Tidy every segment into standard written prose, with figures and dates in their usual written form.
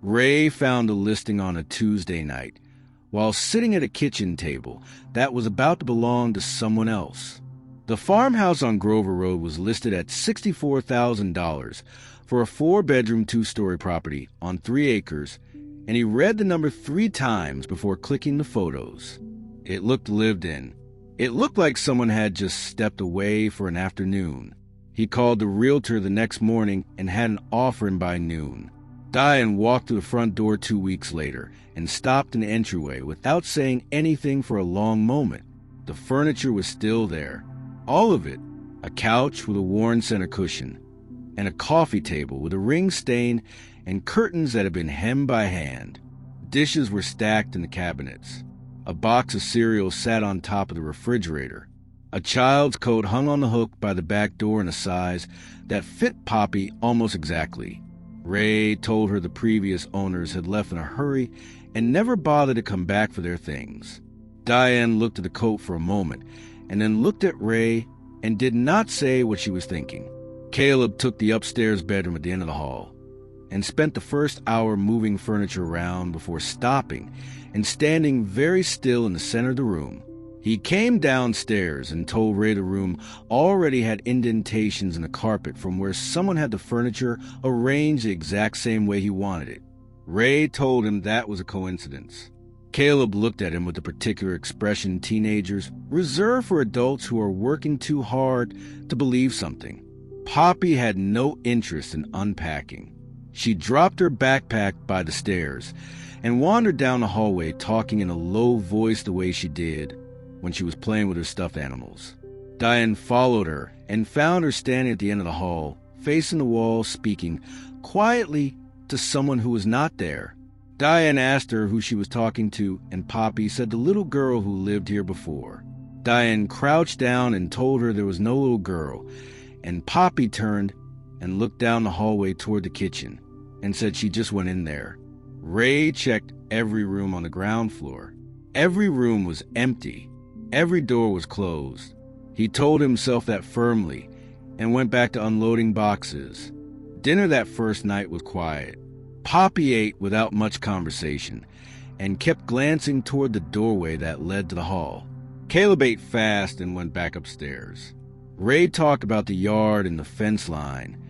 Ray found a listing on a Tuesday night while sitting at a kitchen table that was about to belong to someone else. The farmhouse on Grover Road was listed at $64,000 for a 4-bedroom, 2-story property on 3 acres, and he read the number 3 times before clicking the photos. It looked lived in. It looked like someone had just stepped away for an afternoon. He called the realtor the next morning and had an offer in by noon. Diane walked to the front door 2 weeks later and stopped in the entryway without saying anything for a long moment. The furniture was still there. All of it. A couch with a worn center cushion, and a coffee table with a ring stain and curtains that had been hemmed by hand. Dishes were stacked in the cabinets. A box of cereal sat on top of the refrigerator. A child's coat hung on the hook by the back door in a size that fit Poppy almost exactly. Ray told her the previous owners had left in a hurry and never bothered to come back for their things. Diane looked at the coat for a moment and then looked at Ray and did not say what she was thinking. Caleb took the upstairs bedroom at the end of the hall and spent the first hour moving furniture around before stopping and standing very still in the center of the room. He came downstairs and told Ray the room already had indentations in the carpet from where someone had the furniture arranged the exact same way he wanted it. Ray told him that was a coincidence. Caleb looked at him with the particular expression teenagers reserve for adults who are working too hard to believe something. Poppy had no interest in unpacking. She dropped her backpack by the stairs and wandered down the hallway talking in a low voice the way she did when she was playing with her stuffed animals. Diane followed her and found her standing at the end of the hall, facing the wall, speaking quietly to someone who was not there. Diane asked her who she was talking to, and Poppy said the little girl who lived here before. Diane crouched down and told her there was no little girl, and Poppy turned and looked down the hallway toward the kitchen and said she just went in there. Ray checked every room on the ground floor. Every room was empty. Every door was closed. He told himself that firmly and went back to unloading boxes. Dinner that first night was quiet. Poppy ate without much conversation and kept glancing toward the doorway that led to the hall. Caleb ate fast and went back upstairs. Ray talked about the yard and the fence line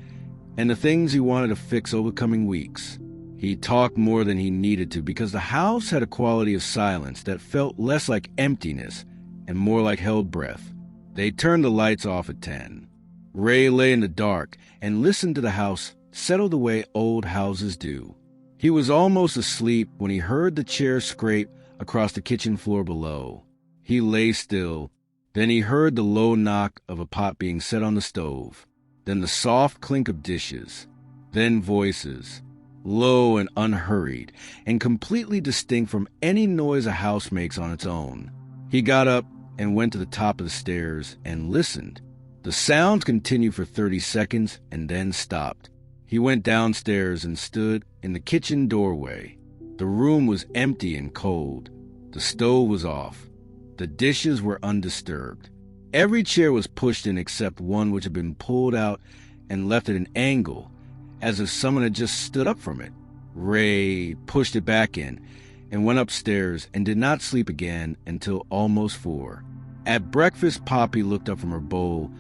and the things he wanted to fix over the coming weeks. He talked more than he needed to because the house had a quality of silence that felt less like emptiness and more like held breath. They turned the lights off at 10. Ray lay in the dark and listened to the house settle the way old houses do. He was almost asleep when he heard the chair scrape across the kitchen floor below. He lay still. Then he heard the low knock of a pot being set on the stove. Then the soft clink of dishes. Then voices, low and unhurried, and completely distinct from any noise a house makes on its own. He got up and went to the top of the stairs and listened. The sounds continued for 30 seconds and then stopped. He went downstairs and stood in the kitchen doorway. The room was empty and cold. The stove was off. The dishes were undisturbed. Every chair was pushed in except one which had been pulled out and left at an angle, as if someone had just stood up from it. Ray pushed it back in and went upstairs and did not sleep again until almost 4. At breakfast, Poppy looked up from her bowl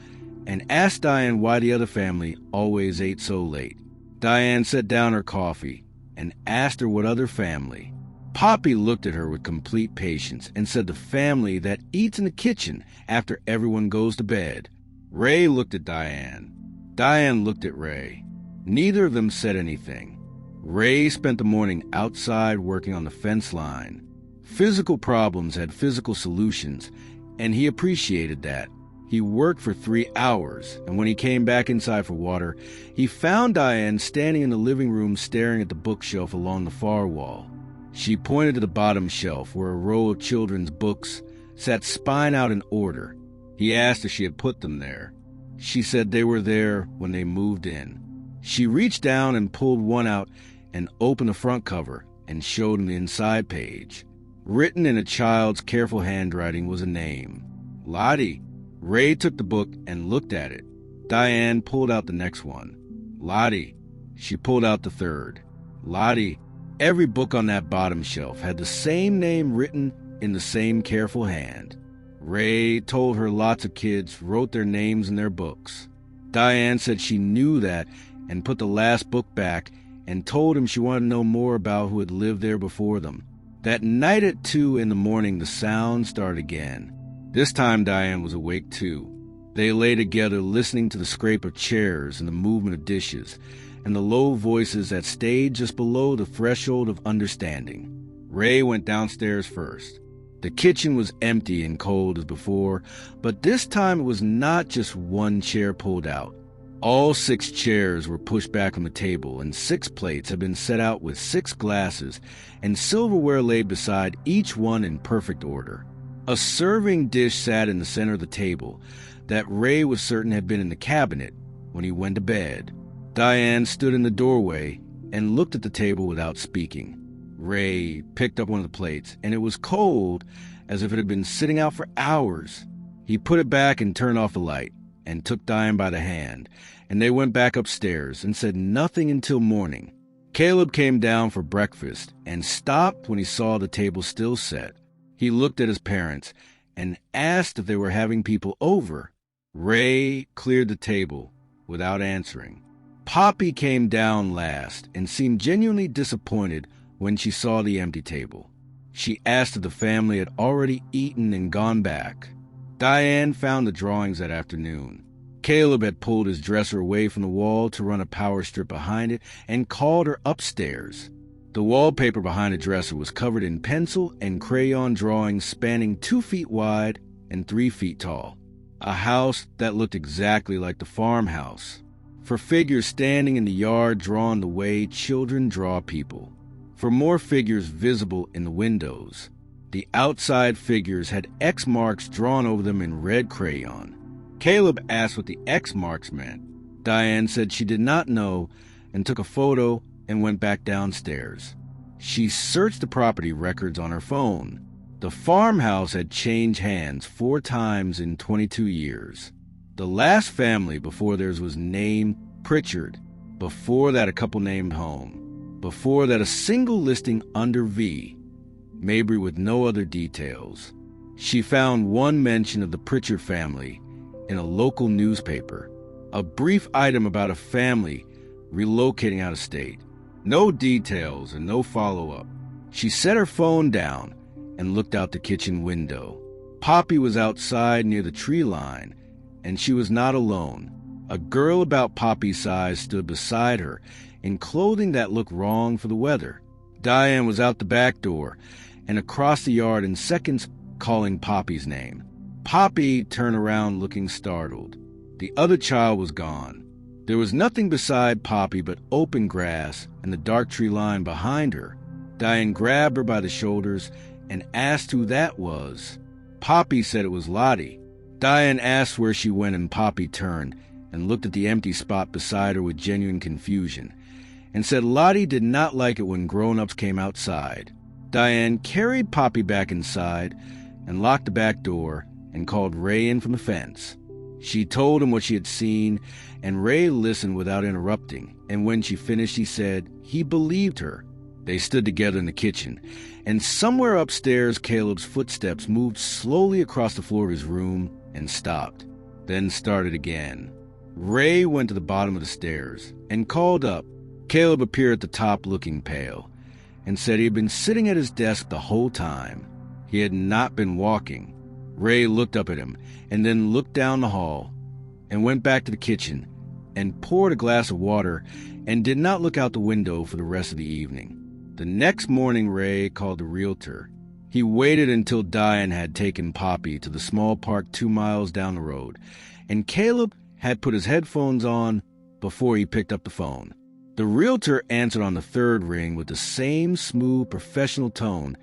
and asked Diane why the other family always ate so late. Diane set down her coffee and asked her what other family. Poppy looked at her with complete patience and said the family that eats in the kitchen after everyone goes to bed. Ray looked at Diane. Diane looked at Ray. Neither of them said anything. Ray spent the morning outside working on the fence line. Physical problems had physical solutions, and he appreciated that. He worked for 3 hours, and when he came back inside for water, he found Diane standing in the living room staring at the bookshelf along the far wall. She pointed to the bottom shelf where a row of children's books sat spine out in order. He asked if she had put them there. She said they were there when they moved in. She reached down and pulled one out and opened the front cover and showed him the inside page. Written in a child's careful handwriting was a name, Lottie. Ray took the book and looked at it. Diane pulled out the next one. Lottie. She pulled out the third. Lottie. Every book on that bottom shelf had the same name written in the same careful hand. Ray told her lots of kids wrote their names in their books. Diane said she knew that and put the last book back and told him she wanted to know more about who had lived there before them. That night at 2 in the morning, the sound started again. This time Diane was awake too. They lay together listening to the scrape of chairs and the movement of dishes and the low voices that stayed just below the threshold of understanding. Ray went downstairs first. The kitchen was empty and cold as before, but this time it was not just one chair pulled out. All 6 chairs were pushed back on the table, and 6 plates had been set out with 6 glasses, and silverware laid beside each one in perfect order. A serving dish sat in the center of the table that Ray was certain had been in the cabinet when he went to bed. Diane stood in the doorway and looked at the table without speaking. Ray picked up one of the plates, and it was cold as if it had been sitting out for hours. He put it back and turned off the light and took Diane by the hand, and they went back upstairs and said nothing until morning. Caleb came down for breakfast and stopped when he saw the table still set. He looked at his parents and asked if they were having people over. Ray cleared the table without answering. Poppy came down last and seemed genuinely disappointed when she saw the empty table. She asked if the family had already eaten and gone back. Diane found the drawings that afternoon. Caleb had pulled his dresser away from the wall to run a power strip behind it and called her upstairs. The wallpaper behind the dresser was covered in pencil and crayon drawings spanning 2 feet wide and 3 feet tall. A house that looked exactly like the farmhouse, for figures standing in the yard drawn the way children draw people. For more figures visible in the windows. The outside figures had X marks drawn over them in red crayon. Caleb asked what the X marks meant. Diane said she did not know and took a photo and went back downstairs. She searched the property records on her phone. The farmhouse had changed hands 4 times in 22 years. The last family before theirs was named Pritchard. Before that, a couple named Home. Before that, a single listing under V, Mabry with no other details. She found one mention of the Pritchard family in a local newspaper, a brief item about a family relocating out of state. No details and no follow-up. She set her phone down and looked out the kitchen window. Poppy was outside near the tree line, and she was not alone. A girl about Poppy's size stood beside her in clothing that looked wrong for the weather. Diane was out the back door and across the yard in seconds calling Poppy's name. Poppy turned around looking startled. The other child was gone. There was nothing beside Poppy but open grass and the dark tree line behind her. Diane grabbed her by the shoulders and asked who that was. Poppy said it was Lottie. Diane asked where she went, and Poppy turned and looked at the empty spot beside her with genuine confusion, and said Lottie did not like it when grown-ups came outside. Diane carried Poppy back inside and locked the back door and called Ray in from the fence. She told him what she had seen, and Ray listened without interrupting, and when she finished, he said he believed her. They stood together in the kitchen, and somewhere upstairs, Caleb's footsteps moved slowly across the floor of his room and stopped, then started again. Ray went to the bottom of the stairs and called up. Caleb appeared at the top looking pale and said he had been sitting at his desk the whole time. He had not been walking. Ray looked up at him and then looked down the hall and went back to the kitchen and poured a glass of water and did not look out the window for the rest of the evening. The next morning, Ray called the realtor. He waited until Diane had taken Poppy to the small park 2 miles down the road, and Caleb had put his headphones on before he picked up the phone. The realtor answered on the 3rd ring with the same smooth, professional tone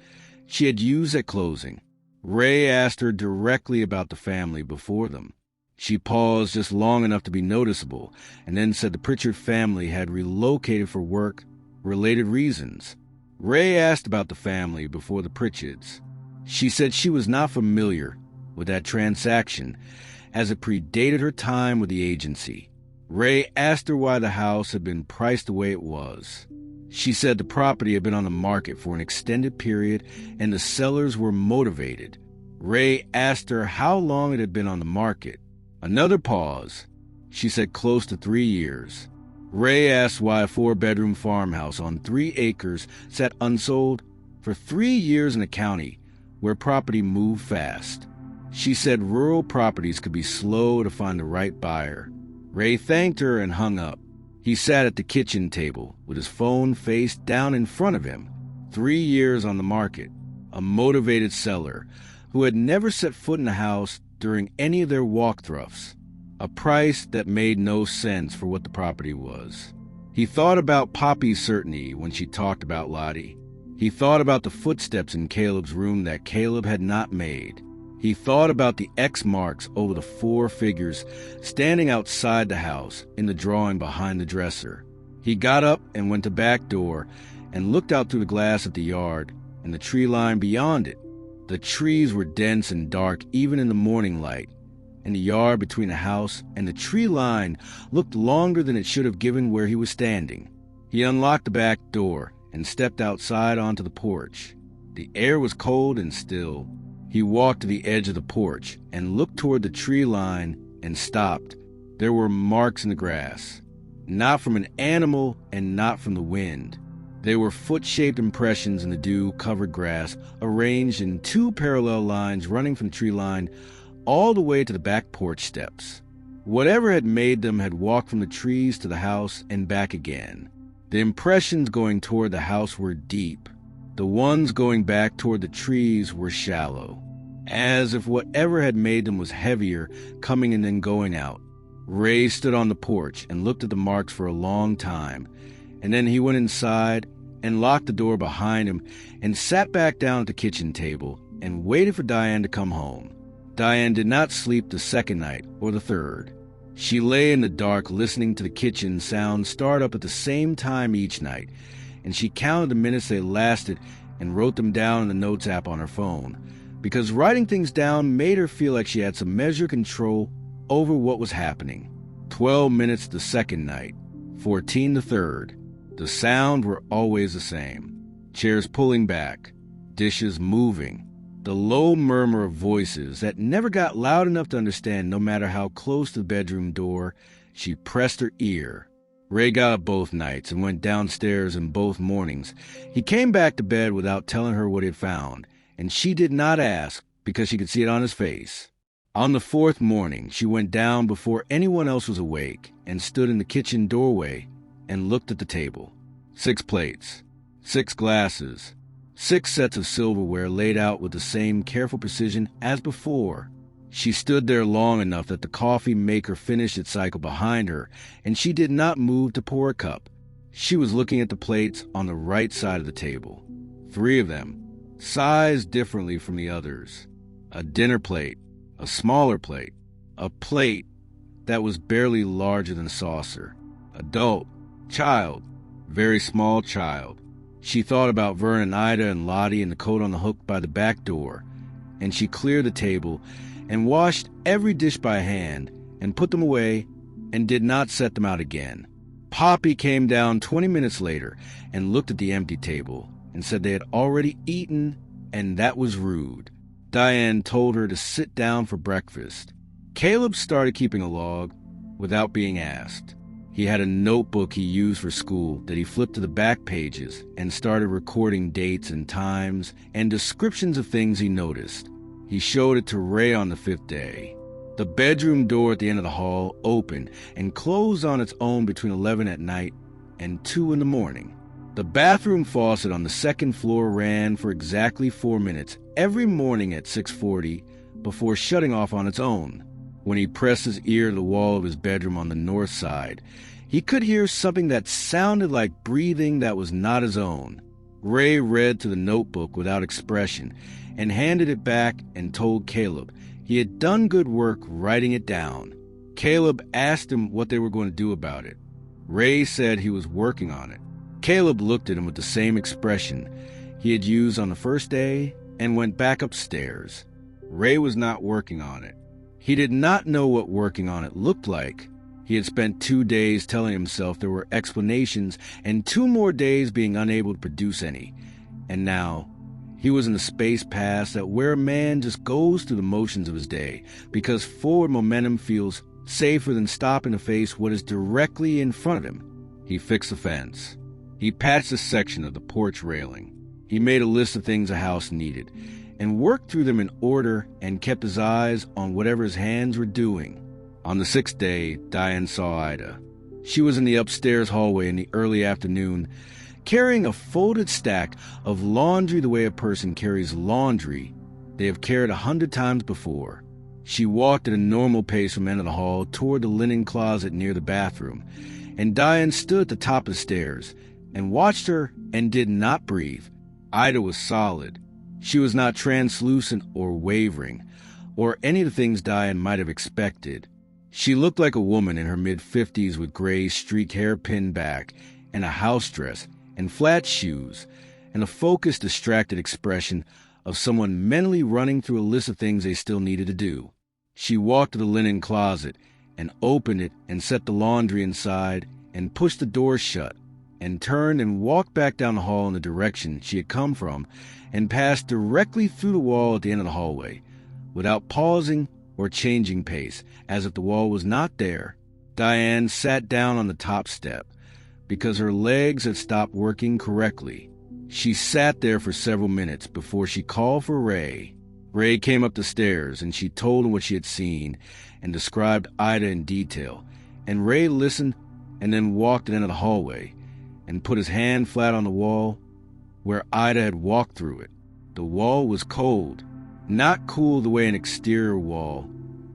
she had used at closing. Ray asked her directly about the family before them. She paused just long enough to be noticeable, and then said the Pritchard family had relocated for work-related reasons. Ray asked about the family before the Pritchards. She said she was not familiar with that transaction, as it predated her time with the agency. Ray asked her why the house had been priced the way it was. She said the property had been on the market for an extended period and the sellers were motivated. Ray asked her how long it had been on the market. Another pause. She said close to 3 years. Ray asked why a 4-bedroom farmhouse on 3 acres sat unsold for 3 years in a county where property moved fast. She said rural properties could be slow to find the right buyer. Ray thanked her and hung up. He sat at the kitchen table with his phone face down in front of him. 3 years on the market. A motivated seller who had never set foot in the house during any of their walkthroughs. A price that made no sense for what the property was. He thought about Poppy's certainty when she talked about Lottie. He thought about the footsteps in Caleb's room that Caleb had not made. He thought about the X marks over the 4 figures standing outside the house in the drawing behind the dresser. He got up and went to the back door and looked out through the glass at the yard and the tree line beyond it. The trees were dense and dark even in the morning light, and the yard between the house and the tree line looked longer than it should have given where he was standing. He unlocked the back door and stepped outside onto the porch. The air was cold and still. He walked to the edge of the porch and looked toward the tree line and stopped. There were marks in the grass, not from an animal and not from the wind. They were foot-shaped impressions in the dew-covered grass, arranged in 2 parallel lines running from the tree line all the way to the back porch steps. Whatever had made them had walked from the trees to the house and back again. The impressions going toward the house were deep. The ones going back toward the trees were shallow, as if whatever had made them was heavier, coming and then going out. Ray stood on the porch and looked at the marks for a long time, and then he went inside and locked the door behind him and sat back down at the kitchen table and waited for Diane to come home. Diane did not sleep the second night or the third. She lay in the dark listening to the kitchen sounds start up at the same time each night, and she counted the minutes they lasted and wrote them down in the notes app on her phone, because writing things down made her feel like she had some measure of control over what was happening. 12 minutes the second night, 14 the third. The sound were always the same. Chairs pulling back, dishes moving, the low murmur of voices that never got loud enough to understand no matter how close to the bedroom door she pressed her ear. Ray got up both nights and went downstairs in both mornings. He came back to bed without telling her what he had found, and she did not ask because she could see it on his face. On the 4th morning, she went down before anyone else was awake and stood in the kitchen doorway and looked at the table. 6 plates, 6 glasses, 6 sets of silverware laid out with the same careful precision as before. She stood there long enough that the coffee maker finished its cycle behind her, and she did not move to pour a cup. She was looking at the plates on the right side of the table. 3 of them, sized differently from the others. A dinner plate, a smaller plate, a plate that was barely larger than a saucer. Adult, child, very small child. She thought about Vern and Ida and Lottie and the coat on the hook by the back door, and she cleared the table and washed every dish by hand and put them away and did not set them out again. Poppy came down 20 minutes later and looked at the empty table and said they had already eaten, and that was rude. Diane told her to sit down for breakfast. Caleb started keeping a log without being asked. He had a notebook he used for school that he flipped to the back pages and started recording dates and times and descriptions of things he noticed. He showed it to Ray on the 5th day. The bedroom door at the end of the hall opened and closed on its own between 11 at night and 2 in the morning. The bathroom faucet on the 2nd floor ran for exactly 4 minutes every morning at 6:40 before shutting off on its own. When he pressed his ear to the wall of his bedroom on the north side, he could hear something that sounded like breathing that was not his own. Ray read to the notebook without expression and handed it back and told Caleb he had done good work writing it down. Caleb asked him what they were going to do about it. Ray said he was working on it. Caleb looked at him with the same expression he had used on the first day and went back upstairs. Ray was not working on it. He did not know what working on it looked like. He had spent 2 days telling himself there were explanations and 2 more days being unable to produce any. And now, he was in the space past that where a man just goes through the motions of his day because forward momentum feels safer than stopping to face what is directly in front of him. He fixed the fence. He patched a section of the porch railing. He made a list of things a house needed and worked through them in order and kept his eyes on whatever his hands were doing. On the 6th day, Diane saw Ida. She was in the upstairs hallway in the early afternoon, carrying a folded stack of laundry the way a person carries laundry they have carried 100 times before. She walked at a normal pace from the end of the hall toward the linen closet near the bathroom, and Diane stood at the top of the stairs and watched her and did not breathe. Ida was solid. She was not translucent or wavering, or any of the things Diane might have expected. She looked like a woman in her mid-50s with gray streaked hair pinned back and a house dress and flat shoes and a focused, distracted expression of someone mentally running through a list of things they still needed to do. She walked to the linen closet and opened it and set the laundry inside and pushed the door shut and turned and walked back down the hall in the direction she had come from and passed directly through the wall at the end of the hallway without pausing or changing pace, as if the wall was not there. Diane sat down on the top step because her legs had stopped working correctly. She sat there for several minutes before she called for Ray. Ray came up the stairs and she told him what she had seen and described Ida in detail, and Ray listened and then walked into the hallway and put his hand flat on the wall where Ida had walked through it. The wall was cold. Not cool the way an exterior wall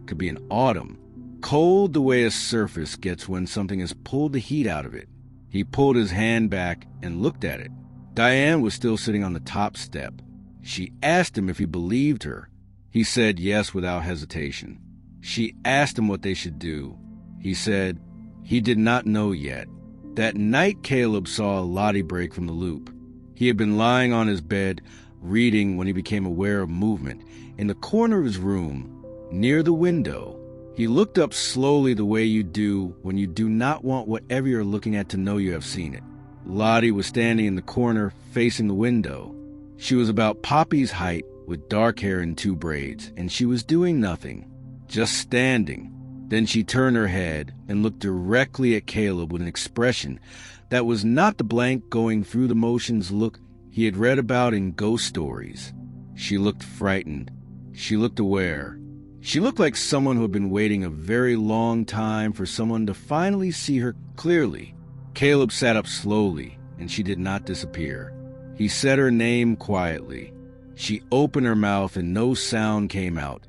could be in autumn. Cold the way a surface gets when something has pulled the heat out of it. He pulled his hand back and looked at it. Diane was still sitting on the top step. She asked him if he believed her. He said yes without hesitation. She asked him what they should do. He said he did not know yet. That night Caleb saw Lottie break from the loop. He had been lying on his bed, reading when he became aware of movement in the corner of his room, near the window. He looked up slowly the way you do when you do not want whatever you're looking at to know you have seen it. Lottie was standing in the corner facing the window. She was about Poppy's height with dark hair in 2 braids, and she was doing nothing, just standing. Then she turned her head and looked directly at Caleb with an expression that was not the blank going through the motions look he had read about in ghost stories. She looked frightened. She looked aware. She looked like someone who had been waiting a very long time for someone to finally see her clearly. Caleb sat up slowly, and she did not disappear. He said her name quietly. She opened her mouth and no sound came out,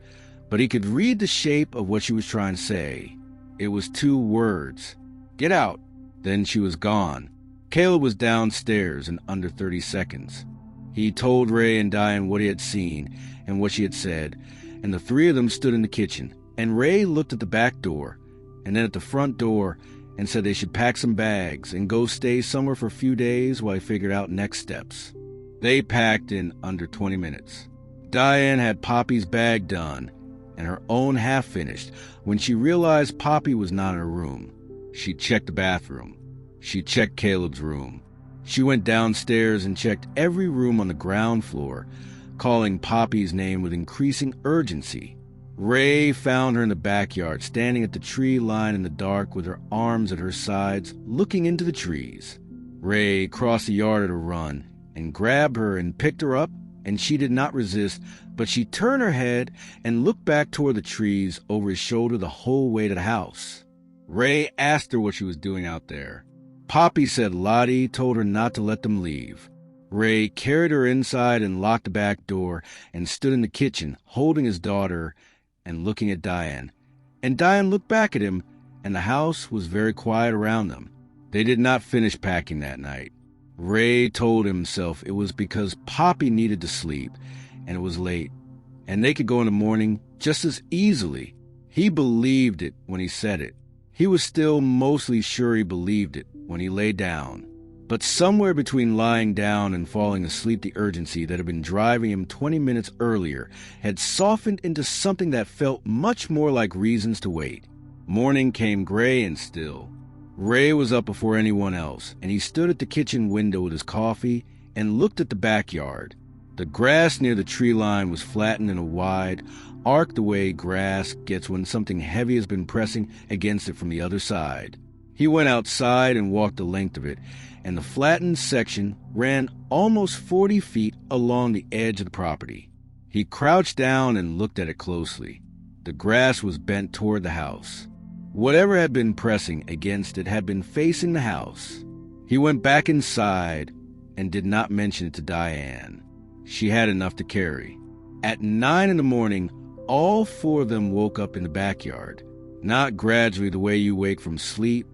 but he could read the shape of what she was trying to say. It was 2 words. Get out. Then she was gone. Caleb was downstairs in under 30 seconds. He told Ray and Diane what he had seen and what she had said, and the 3 of them stood in the kitchen, and Ray looked at the back door and then at the front door and said they should pack some bags and go stay somewhere for a few days while he figured out next steps. They packed in under 20 minutes. Diane had Poppy's bag done and her own half finished when she realized Poppy was not in her room. She checked the bathroom. She checked Caleb's room. She went downstairs and checked every room on the ground floor, calling Poppy's name with increasing urgency. Ray found her in the backyard, standing at the tree line in the dark with her arms at her sides, looking into the trees. Ray crossed the yard at a run and grabbed her and picked her up, and she did not resist, but she turned her head and looked back toward the trees over his shoulder the whole way to the house. Ray asked her what she was doing out there. Poppy said Lottie told her not to let them leave. Ray carried her inside and locked the back door and stood in the kitchen, holding his daughter and looking at Diane. And Diane looked back at him, and the house was very quiet around them. They did not finish packing that night. Ray told himself it was because Poppy needed to sleep, and it was late, and they could go in the morning just as easily. He believed it when he said it. He was still mostly sure he believed it when he lay down. But somewhere between lying down and falling asleep, the urgency that had been driving him 20 minutes earlier had softened into something that felt much more like reasons to wait. Morning came gray and still. Ray was up before anyone else, and he stood at the kitchen window with his coffee and looked at the backyard. The grass near the tree line was flattened in a wide arc the way grass gets when something heavy has been pressing against it from the other side. He went outside and walked the length of it, and the flattened section ran almost 40 feet along the edge of the property. He crouched down and looked at it closely. The grass was bent toward the house. Whatever had been pressing against it had been facing the house. He went back inside and did not mention it to Diane. She had enough to carry. At 9 a.m, all 4 of them woke up in the backyard. Not gradually the way you wake from sleep,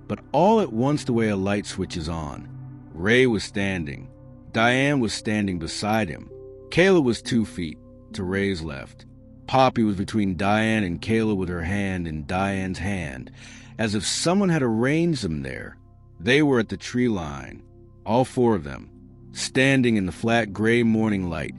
but all at once the way a light switches on. Ray was standing. Diane was standing beside him. Kayla was 2 feet to Ray's left. Poppy was between Diane and Kayla with her hand in Diane's hand, as if someone had arranged them there. They were at the tree line, all 4 of them, standing in the flat gray morning light,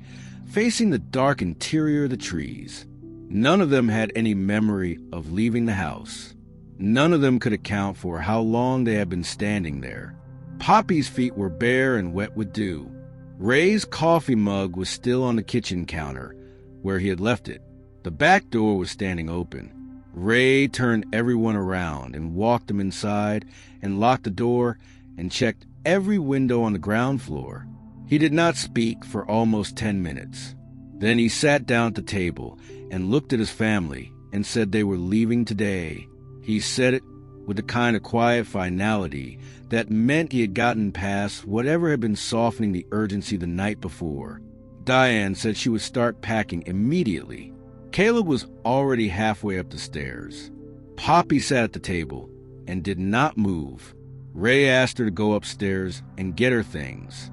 facing the dark interior of the trees. None of them had any memory of leaving the house. None of them could account for how long they had been standing there. Poppy's feet were bare and wet with dew. Ray's coffee mug was still on the kitchen counter, where he had left it. The back door was standing open. Ray turned everyone around and walked them inside and locked the door and checked every window on the ground floor. He did not speak for almost 10 minutes. Then he sat down at the table and looked at his family and said they were leaving today. He said it with the kind of quiet finality that meant he had gotten past whatever had been softening the urgency the night before. Diane said she would start packing immediately. Caleb was already halfway up the stairs. Poppy sat at the table and did not move. Ray asked her to go upstairs and get her things.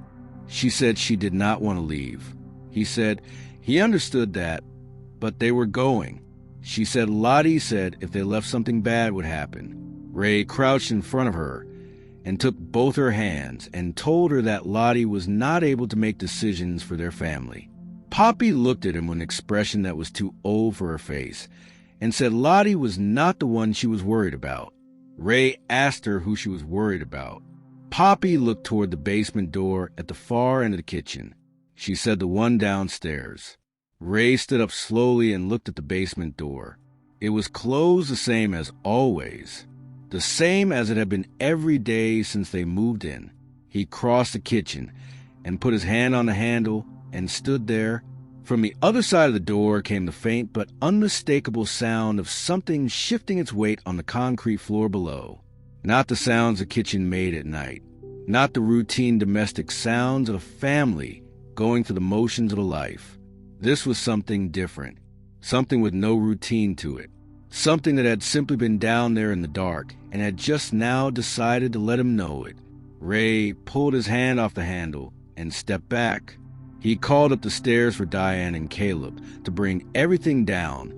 She said she did not want to leave. He said he understood that, but they were going. She said Lottie said if they left something bad would happen. Ray crouched in front of her and took both her hands and told her that Lottie was not able to make decisions for their family. Poppy looked at him with an expression that was too old for her face and said Lottie was not the one she was worried about. Ray asked her who she was worried about. Poppy looked toward the basement door at the far end of the kitchen. She said the one downstairs. Ray stood up slowly and looked at the basement door. It was closed the same as always, the same as it had been every day since they moved in. He crossed the kitchen and put his hand on the handle and stood there. From the other side of the door came the faint but unmistakable sound of something shifting its weight on the concrete floor below. Not the sounds a kitchen made at night. Not the routine domestic sounds of a family going through the motions of a life. This was something different. Something with no routine to it. Something that had simply been down there in the dark and had just now decided to let him know it. Ray pulled his hand off the handle and stepped back. He called up the stairs for Diane and Caleb to bring everything down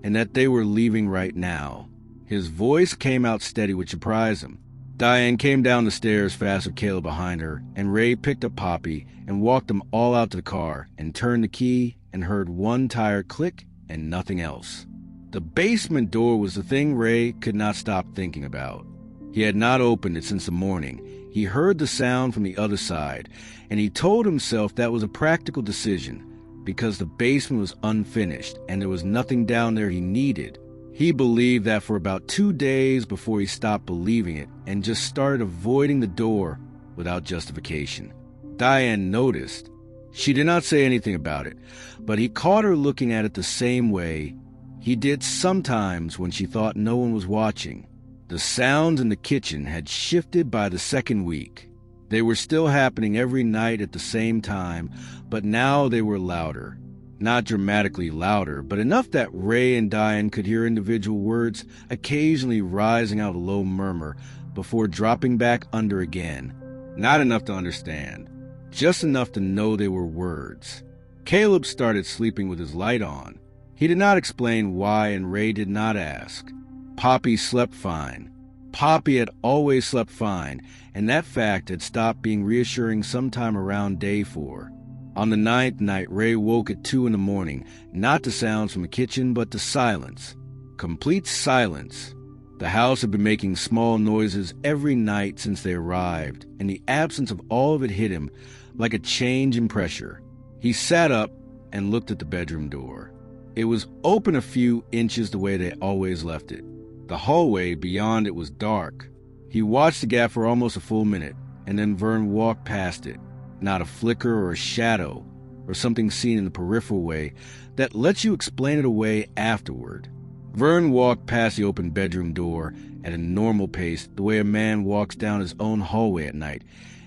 and that they were leaving right now. His voice came out steady, which surprised him. Diane came down the stairs fast with Caleb behind her, and Ray picked up Poppy and walked them all out to the car and turned the key and heard one tire click and nothing else. The basement door was the thing Ray could not stop thinking about. He had not opened it since the morning. He heard the sound from the other side, and he told himself that was a practical decision because the basement was unfinished and there was nothing down there he needed. He believed that for about 2 days before he stopped believing it and just started avoiding the door without justification. Diane noticed. She did not say anything about it, but he caught her looking at it the same way he did sometimes when she thought no one was watching. The sounds in the kitchen had shifted by the second week. They were still happening every night at the same time, but now they were louder. Not dramatically louder, but enough that Ray and Diane could hear individual words occasionally rising out a low murmur before dropping back under again. Not enough to understand, just enough to know they were words. Caleb started sleeping with his light on. He did not explain why, and Ray did not ask. Poppy slept fine. Poppy had always slept fine, and that fact had stopped being reassuring sometime around day 4. On the 9th night, Ray woke at 2 a.m, not to sounds from the kitchen, but to silence. Complete silence. The house had been making small noises every night since they arrived, and the absence of all of it hit him like a change in pressure. He sat up and looked at the bedroom door. It was open a few inches the way they always left it. The hallway beyond it was dark. He watched the gap for almost a full minute, and then Vern walked past it. Not a flicker or a shadow, or something seen in the peripheral way that lets you explain it away afterward. Vern walked past the open bedroom door at a normal pace, the way a man walks down his own hallway at night,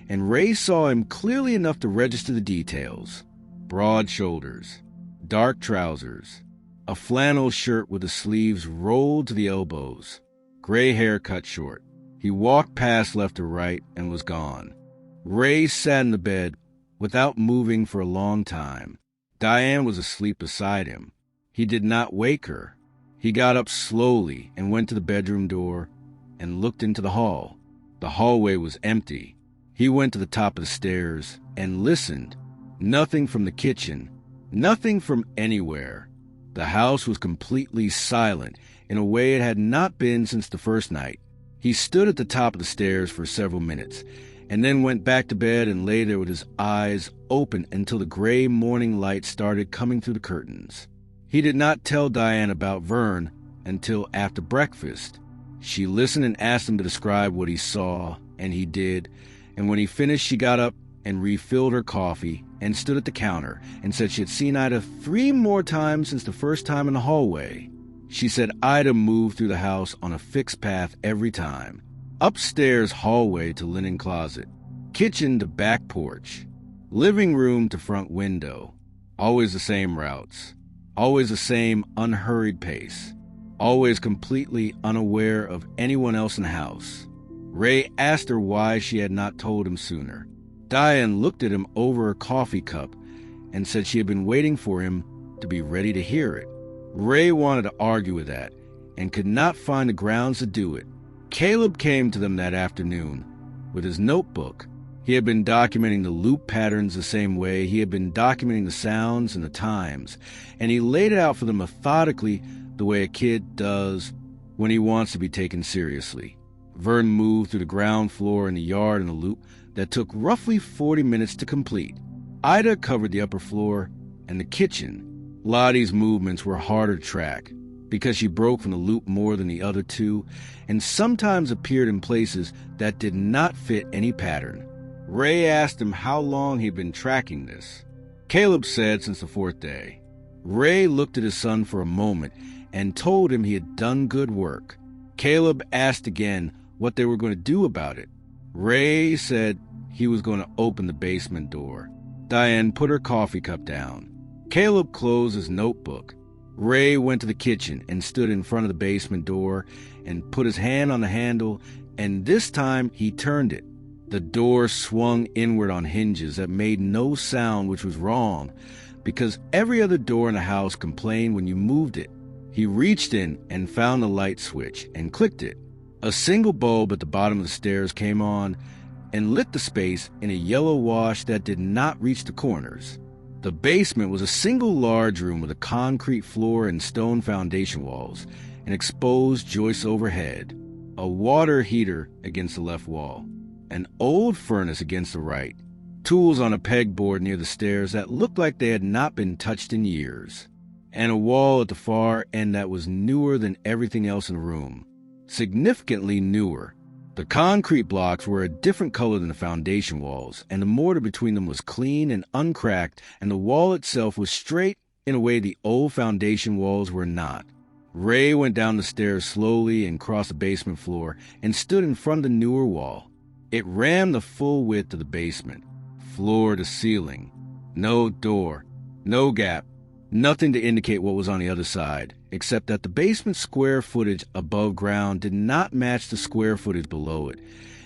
and Ray saw him clearly enough to register the details. Broad shoulders, dark trousers, a flannel shirt with the sleeves rolled to the elbows, gray hair cut short. He walked past left to right and was gone. Ray sat in the bed without moving for a long time. Diane was asleep beside him. He did not wake her. He got up slowly and went to the bedroom door and looked into the hall. The hallway was empty. He went to the top of the stairs and listened. Nothing from the kitchen, nothing from anywhere. The house was completely silent in a way it had not been since the first night. He stood at the top of the stairs for several minutes and then went back to bed and lay there with his eyes open until the gray morning light started coming through the curtains. He did not tell Diane about Vern until after breakfast. She listened and asked him to describe what he saw, and he did, and when he finished she got up and refilled her coffee and stood at the counter and said she had seen Ida 3 more times since the first time in the hallway. She said Ida moved through the house on a fixed path every time. Upstairs hallway to linen closet, kitchen to back porch, living room to front window. Always the same routes, always the same unhurried pace, always completely unaware of anyone else in the house. Ray asked her why she had not told him sooner. Diane looked at him over her coffee cup and said she had been waiting for him to be ready to hear it. Ray wanted to argue with that and could not find the grounds to do it. Caleb came to them that afternoon with his notebook. He had been documenting the loop patterns the same way he had been documenting the sounds and the times, and he laid it out for them methodically the way a kid does when he wants to be taken seriously. Vern moved through the ground floor and the yard in a loop that took roughly 40 minutes to complete. Ida covered the upper floor and the kitchen. Lottie's movements were harder to track because she broke from the loop more than the other two and sometimes appeared in places that did not fit any pattern. Ray asked him how long he'd been tracking this. Caleb said since the 4th day. Ray looked at his son for a moment and told him he had done good work. Caleb asked again what they were going to do about it. Ray said he was going to open the basement door. Diane put her coffee cup down. Caleb closed his notebook. Ray went to the kitchen and stood in front of the basement door and put his hand on the handle, and this time he turned it. The door swung inward on hinges that made no sound, which was wrong, because every other door in the house complained when you moved it. He reached in and found the light switch and clicked it. A single bulb at the bottom of the stairs came on and lit the space in a yellow wash that did not reach the corners. The basement was a single large room with a concrete floor and stone foundation walls, an exposed joist overhead, a water heater against the left wall, an old furnace against the right, tools on a pegboard near the stairs that looked like they had not been touched in years, and a wall at the far end that was newer than everything else in the room. Significantly newer. The concrete blocks were a different color than the foundation walls, and the mortar between them was clean and uncracked, and the wall itself was straight in a way the old foundation walls were not. Ray went down the stairs slowly and crossed the basement floor and stood in front of the newer wall. It ran the full width of the basement, floor to ceiling. No door, no gap, nothing to indicate what was on the other side, except that the basement square footage above ground did not match the square footage below it,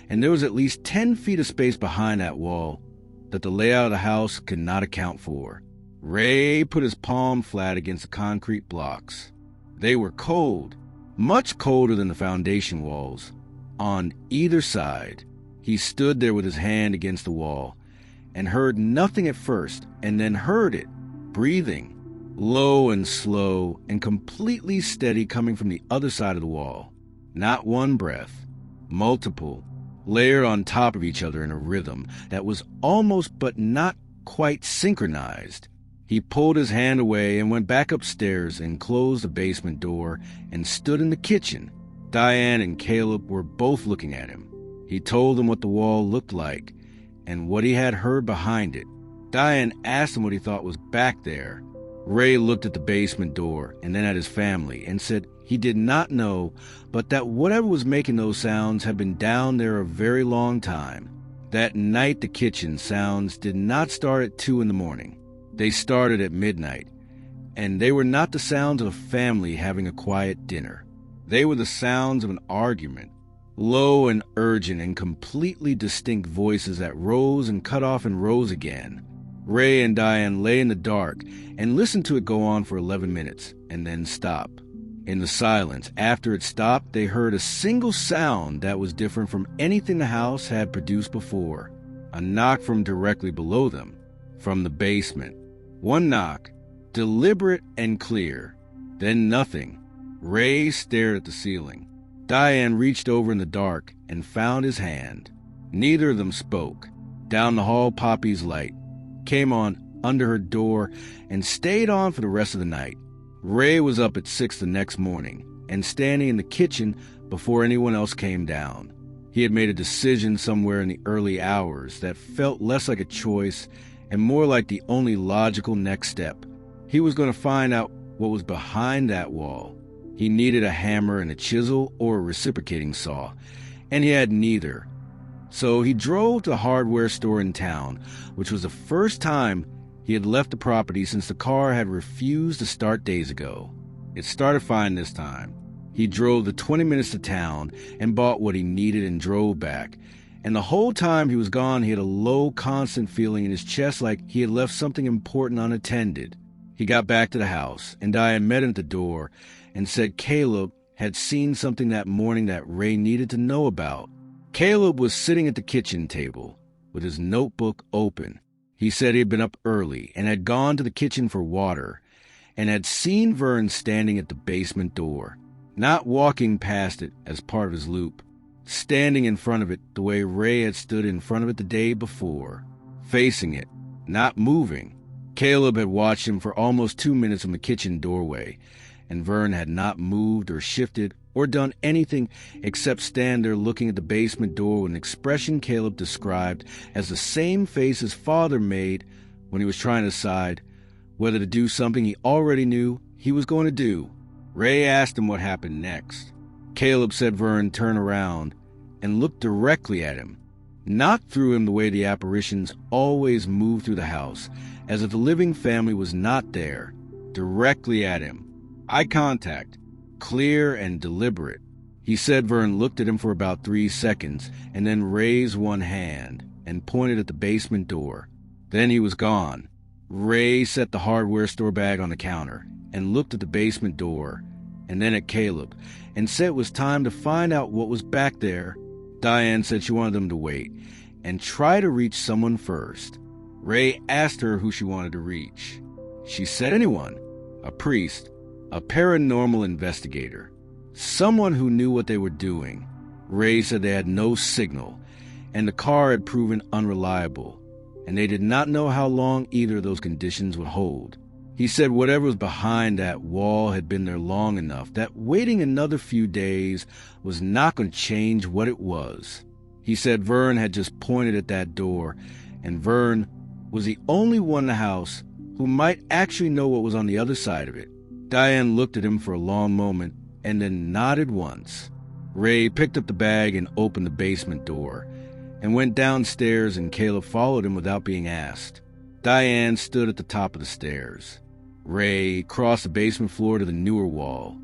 and there was at least 10 feet of space behind that wall that the layout of the house could not account for. Ray put his palm flat against the concrete blocks. They were cold, much colder than the foundation walls, on either side. He stood there with his hand against the wall and heard nothing at first, and then heard it, breathing. Low and slow and completely steady coming from the other side of the wall. Not one breath, multiple, layered on top of each other in a rhythm that was almost but not quite synchronized. He pulled his hand away and went back upstairs and closed the basement door and stood in the kitchen. Diane and Caleb were both looking at him. He told them what the wall looked like and what he had heard behind it. Diane asked him what he thought was back there. Ray looked at the basement door and then at his family and said he did not know, but that whatever was making those sounds had been down there a very long time. That night the kitchen sounds did not start at 2 in the morning. They started at midnight, and they were not the sounds of a family having a quiet dinner. They were the sounds of an argument, low and urgent and completely distinct voices that rose and cut off and rose again. Ray and Diane lay in the dark and listened to it go on for 11 minutes and then stop. In the silence, after it stopped, they heard a single sound that was different from anything the house had produced before. A knock from directly below them, from the basement. One knock, deliberate and clear. Then nothing. Ray stared at the ceiling. Diane reached over in the dark and found his hand. Neither of them spoke. Down the hall, Poppy's light came on under her door and stayed on for the rest of the night. Ray was up at 6 the next morning and standing in the kitchen before anyone else came down. He had made a decision somewhere in the early hours that felt less like a choice and more like the only logical next step. He was going to find out what was behind that wall. He needed a hammer and a chisel or a reciprocating saw, and he had neither. So he drove to a hardware store in town, which was the first time he had left the property since the car had refused to start days ago. It started fine this time. He drove the 20 minutes to town and bought what he needed and drove back. And the whole time he was gone, he had a low, constant feeling in his chest like he had left something important unattended. He got back to the house, and Diane met him at the door and said Caleb had seen something that morning that Ray needed to know about. Caleb was sitting at the kitchen table with his notebook open. He said he had been up early and had gone to the kitchen for water and had seen Vern standing at the basement door, not walking past it as part of his loop, standing in front of it the way Ray had stood in front of it the day before, facing it, not moving. Caleb had watched him for almost 2 minutes from the kitchen doorway, and Vern had not moved or shifted or done anything except stand there looking at the basement door with an expression Caleb described as the same face his father made when he was trying to decide whether to do something he already knew he was going to do. Ray asked him what happened next. Caleb said Vern turned around and looked directly at him, not through him the way the apparitions always moved through the house, as if the living family was not there, directly at him. Eye contact, clear and deliberate. He said Vern looked at him for about 3 seconds and then raised one hand and pointed at the basement door. Then he was gone. Ray set the hardware store bag on the counter and looked at the basement door and then at Caleb and said it was time to find out what was back there. Diane said she wanted them to wait and try to reach someone first. Ray asked her who she wanted to reach. She said anyone, a priest, a paranormal investigator, someone who knew what they were doing. Ray said they had no signal, and the car had proven unreliable, and they did not know how long either of those conditions would hold. He said whatever was behind that wall had been there long enough that waiting another few days was not going to change what it was. He said Vern had just pointed at that door, and Vern was the only one in the house who might actually know what was on the other side of it. Diane looked at him for a long moment and then nodded once. Ray picked up the bag and opened the basement door and went downstairs, and Caleb followed him without being asked. Diane stood at the top of the stairs. Ray crossed the basement floor to the newer wall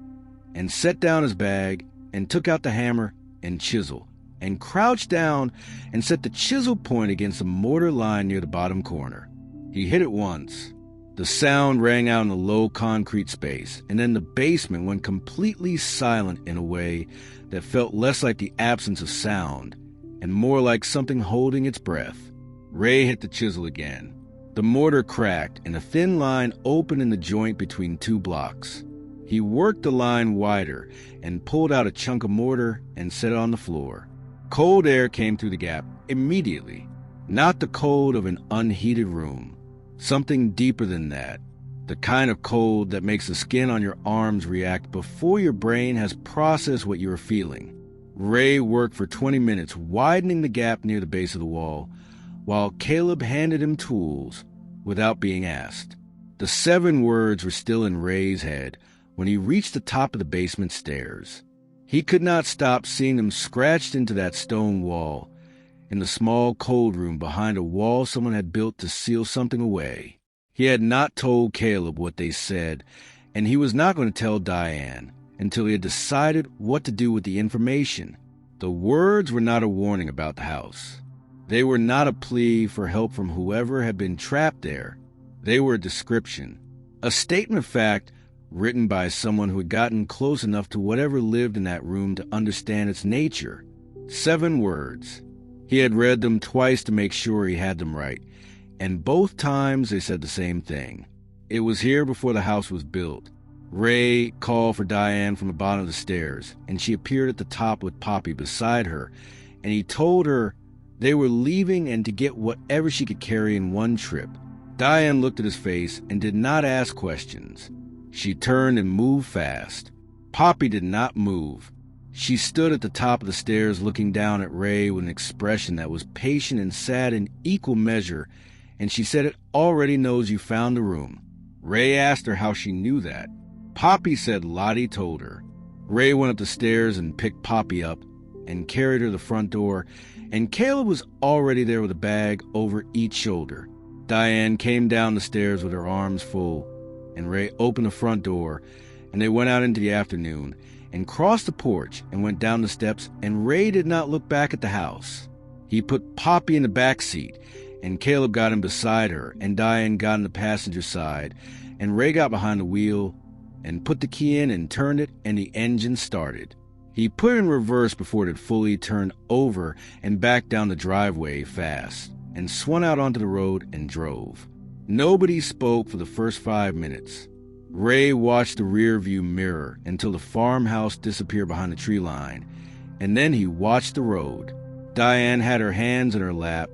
and set down his bag and took out the hammer and chisel and crouched down and set the chisel point against a mortar line near the bottom corner. He hit it once. The sound rang out in a low concrete space, and then the basement went completely silent in a way that felt less like the absence of sound and more like something holding its breath. Ray hit the chisel again. The mortar cracked, and a thin line opened in the joint between 2 blocks. He worked the line wider and pulled out a chunk of mortar and set it on the floor. Cold air came through the gap immediately. Not the cold of an unheated room. Something deeper than that. The kind of cold that makes the skin on your arms react before your brain has processed what you are feeling. Ray worked for 20 minutes, widening the gap near the base of the wall, while Caleb handed him tools without being asked. The 7 words were still in Ray's head when he reached the top of the basement stairs. He could not stop seeing them scratched into that stone wall in the small cold room behind a wall someone had built to seal something away. He had not told Caleb what they said, and he was not going to tell Diane until he had decided what to do with the information. The words were not a warning about the house. They were not a plea for help from whoever had been trapped there. They were a description, a statement of fact written by someone who had gotten close enough to whatever lived in that room to understand its nature. 7 words. He had read them twice to make sure he had them right, and both times they said the same thing. It was here before the house was built. Ray called for Diane from the bottom of the stairs, and she appeared at the top with Poppy beside her, and he told her they were leaving and to get whatever she could carry in one trip. Diane looked at his face and did not ask questions. She turned and moved fast. Poppy did not move. She stood at the top of the stairs looking down at Ray with an expression that was patient and sad in equal measure, and she said, "It already knows you found the room." Ray asked her how she knew that. Poppy said Lottie told her. Ray went up the stairs and picked Poppy up and carried her to the front door, and Caleb was already there with a bag over each shoulder. Diane came down the stairs with her arms full, and Ray opened the front door, and they went out into the afternoon and crossed the porch and went down the steps, and Ray did not look back at the house. He put Poppy in the back seat, and Caleb got in beside her, and Diane got in the passenger side, and Ray got behind the wheel and put the key in and turned it, and the engine started. He put it in reverse before it had fully turned over and backed down the driveway fast and swung out onto the road and drove. Nobody spoke for the first 5 minutes. Ray watched the rearview mirror until the farmhouse disappeared behind the tree line, and then he watched the road. Diane had her hands in her lap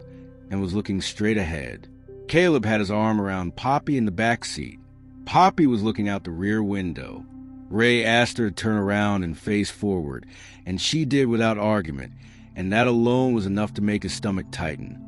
and was looking straight ahead. Caleb had his arm around Poppy in the back seat. Poppy was looking out the rear window. Ray asked her to turn around and face forward, and she did without argument, and that alone was enough to make his stomach tighten,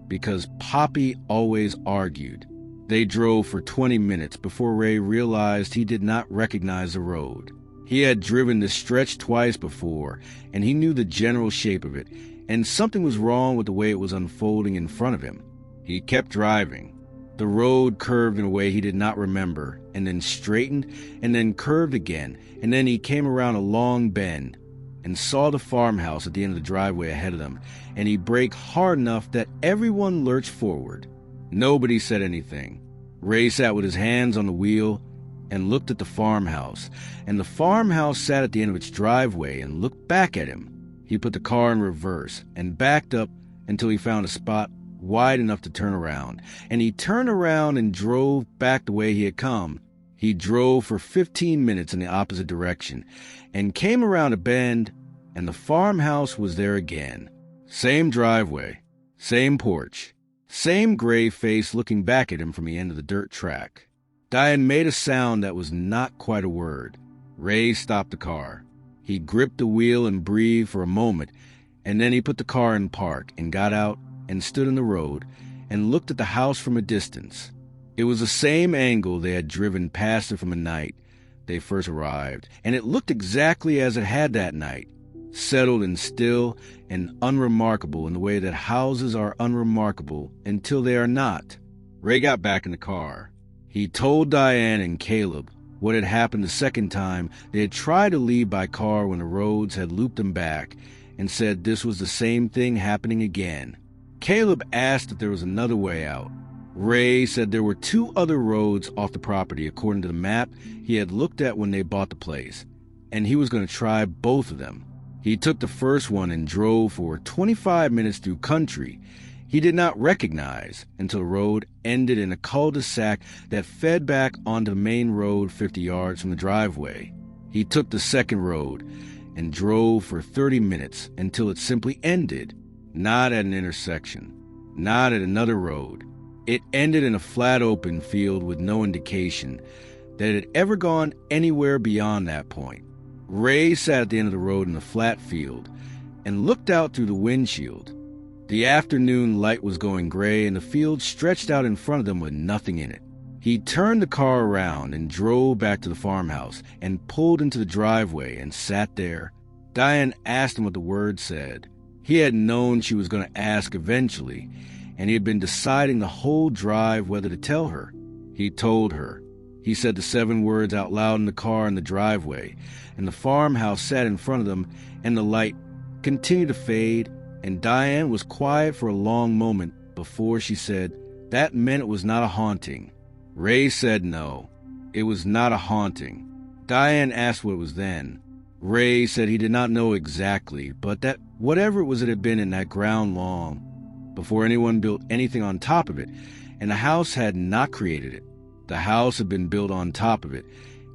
because Poppy always argued. They drove for 20 minutes before Ray realized he did not recognize the road. He had driven this stretch twice before, and he knew the general shape of it, and something was wrong with the way it was unfolding in front of him. He kept driving. The road curved in a way he did not remember, and then straightened, and then curved again, and then he came around a long bend and saw the farmhouse at the end of the driveway ahead of them, and he braked hard enough that everyone lurched forward. Nobody said anything. Ray sat with his hands on the wheel and looked at the farmhouse, and the farmhouse sat at the end of its driveway and looked back at him. He put the car in reverse and backed up until he found a spot wide enough to turn around, and he turned around and drove back the way he had come. He drove for 15 minutes in the opposite direction and came around a bend, and the farmhouse was there again. Same driveway, same porch, same gray face looking back at him from the end of the dirt track. Diane made a sound that was not quite a word. Ray stopped the car. He gripped the wheel and breathed for a moment, and then he put the car in park and got out and stood in the road and looked at the house from a distance. It was the same angle they had driven past it from the night they first arrived, and it looked exactly as it had that night, settled and still and unremarkable in the way that houses are unremarkable until they are not. Ray got back in the car. He told Diane and Caleb what had happened the second time they had tried to leave by car when the roads had looped them back, and said this was the same thing happening again. Caleb asked if there was another way out. Ray said there were 2 other roads off the property according to the map he had looked at when they bought the place, and he was going to try both of them. He took the first one and drove for 25 minutes through country, he did not recognize until the road ended in a cul-de-sac that fed back onto the main road 50 yards from the driveway. He took the second road and drove for 30 minutes until it simply ended, not at an intersection, not at another road. It ended in a flat open field with no indication that it had ever gone anywhere beyond that point. Ray sat at the end of the road in the flat field and looked out through the windshield. The afternoon light was going gray and the field stretched out in front of them with nothing in it. He turned the car around and drove back to the farmhouse and pulled into the driveway and sat there. Diane asked him what the word said. He had known she was going to ask eventually, and he had been deciding the whole drive whether to tell her. He told her. He said the 7 words out loud in the car in the driveway, and the farmhouse sat in front of them, and the light continued to fade, and Diane was quiet for a long moment before she said, "That meant it was not a haunting." Ray said no, it was not a haunting. Diane asked what it was then. Ray said he did not know exactly, but that whatever it was, it had been in that ground long before anyone built anything on top of it, and the house had not created it. The house had been built on top of it,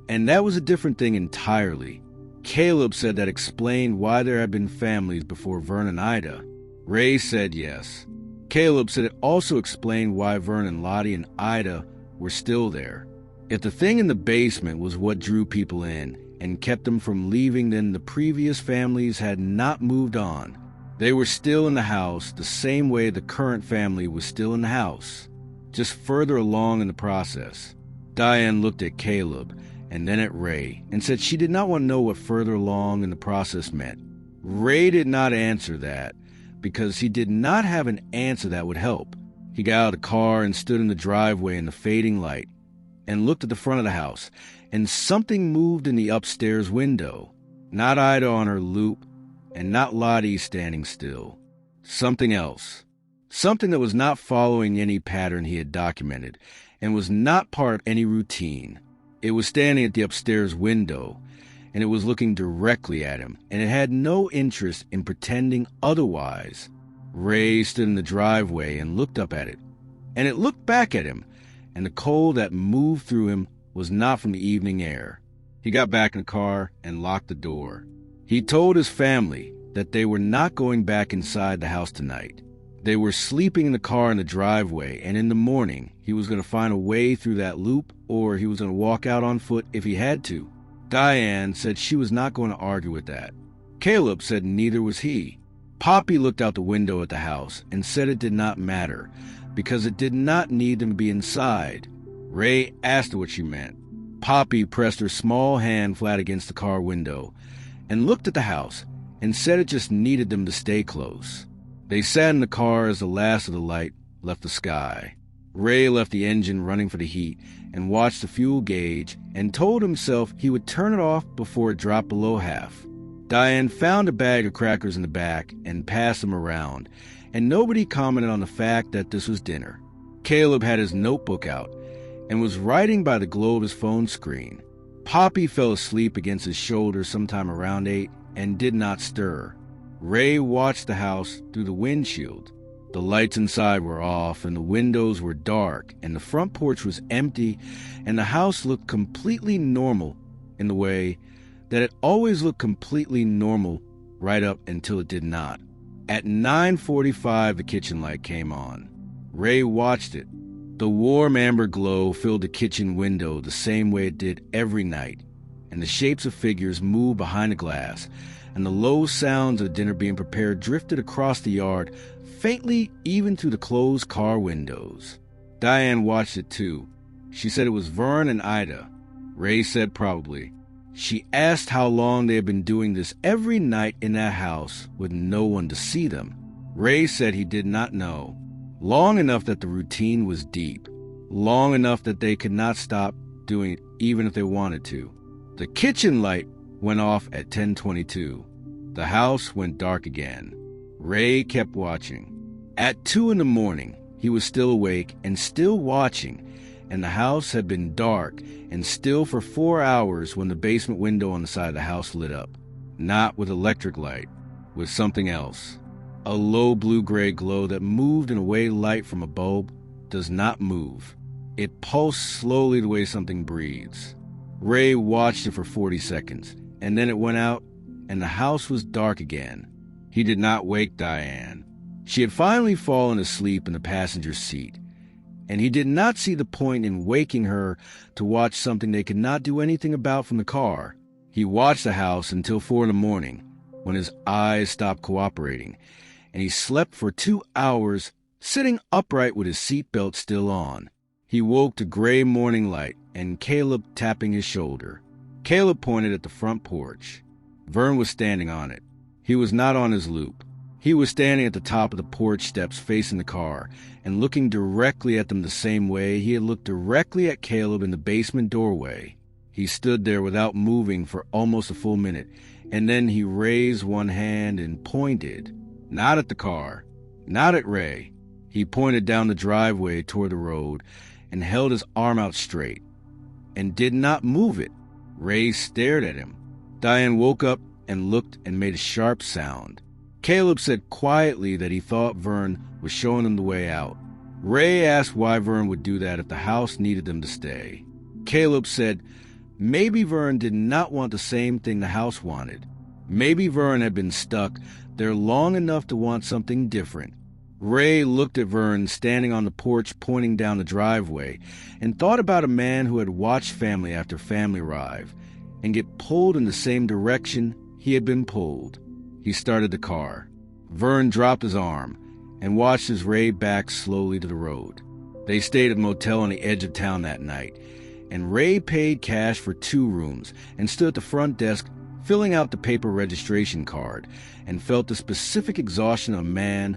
and that was a different thing entirely. Caleb said that explained why there had been families before Vern and Ida. Ray said yes. Caleb said it also explained why Vern and Lottie and Ida were still there. If the thing in the basement was what drew people in and kept them from leaving, then the previous families had not moved on. They were still in the house the same way the current family was still in the house, just further along in the process. Diane looked at Caleb and then at Ray and said she did not want to know what further along in the process meant. Ray did not answer that because he did not have an answer that would help. He got out of the car and stood in the driveway in the fading light and looked at the front of the house, and something moved in the upstairs window. Not Ida on her loop, and not Lottie standing still. Something else. Something that was not following any pattern he had documented, and was not part of any routine. It was standing at the upstairs window, and it was looking directly at him, and it had no interest in pretending otherwise. Ray stood in the driveway and looked up at it, and it looked back at him, and the cold that moved through him was not from the evening air. He got back in the car and locked the door. He told his family that they were not going back inside the house tonight. They were sleeping in the car in the driveway, and in the morning he was going to find a way through that loop, or he was going to walk out on foot if he had to. Diane said she was not going to argue with that. Caleb said neither was he. Poppy looked out the window at the house and said it did not matter, because it did not need them to be inside. Ray asked her what she meant. Poppy pressed her small hand flat against the car window and looked at the house and said it just needed them to stay close. They sat in the car as the last of the light left the sky. Ray left the engine running for the heat and watched the fuel gauge and told himself he would turn it off before it dropped below half. Diane found a bag of crackers in the back and passed them around, and nobody commented on the fact that this was dinner. Caleb had his notebook out and was writing by the glow of his phone screen. Poppy fell asleep against his shoulder sometime around 8 and did not stir. Ray watched the house through the windshield. The lights inside were off and the windows were dark and the front porch was empty, and the house looked completely normal in the way that it always looked completely normal right up until it did not. At 9:45, the kitchen light came on. Ray watched it. The warm amber glow filled the kitchen window the same way it did every night, and the shapes of figures moved behind the glass, and the low sounds of the dinner being prepared drifted across the yard, faintly even through the closed car windows. Diane watched it too. She said it was Vern and Ida. Ray said probably. She asked how long they had been doing this every night in that house with no one to see them. Ray said he did not know. Long enough that the routine was deep. Long enough that they could not stop doing it even if they wanted to. The kitchen light went off at 10:22. The house went dark again. Ray kept watching. At 2 in the morning, he was still awake and still watching, and the house had been dark and still for 4 hours when the basement window on the side of the house lit up. Not with electric light, with something else. a low blue-gray glow that moved in a way light from a bulb does not move. It pulsed slowly the way something breathes. Ray watched it for 40 seconds, and then it went out, and the house was dark again. He did not wake Diane. She had finally fallen asleep in the passenger seat, and he did not see the point in waking her to watch something they could not do anything about from the car. He watched the house until 4 a.m, when his eyes stopped cooperating, and he slept for 2 hours, sitting upright with his seatbelt still on. He woke to gray morning light and Caleb tapping his shoulder. Caleb pointed at the front porch. Vern was standing on it. He was not on his loop. He was standing at the top of the porch steps facing the car and looking directly at them the same way he had looked directly at Caleb in the basement doorway. He stood there without moving for almost a full minute, and then he raised one hand and pointed. Not at the car, not at Ray. He pointed down the driveway toward the road and held his arm out straight and did not move it. Ray stared at him. Diane woke up and looked and made a sharp sound. Caleb said quietly that he thought Vern was showing him the way out. Ray asked why Vern would do that if the house needed them to stay. Caleb said maybe Vern did not want the same thing the house wanted. Maybe Vern had been stuck there long enough to want something different. Ray looked at Vern standing on the porch pointing down the driveway and thought about a man who had watched family after family arrive and get pulled in the same direction he had been pulled. He started the car. Vern dropped his arm and watched as Ray backed slowly to the road. They stayed at a motel on the edge of town that night, and Ray paid cash for 2 rooms and stood at the front desk filling out the paper registration card and felt the specific exhaustion of a man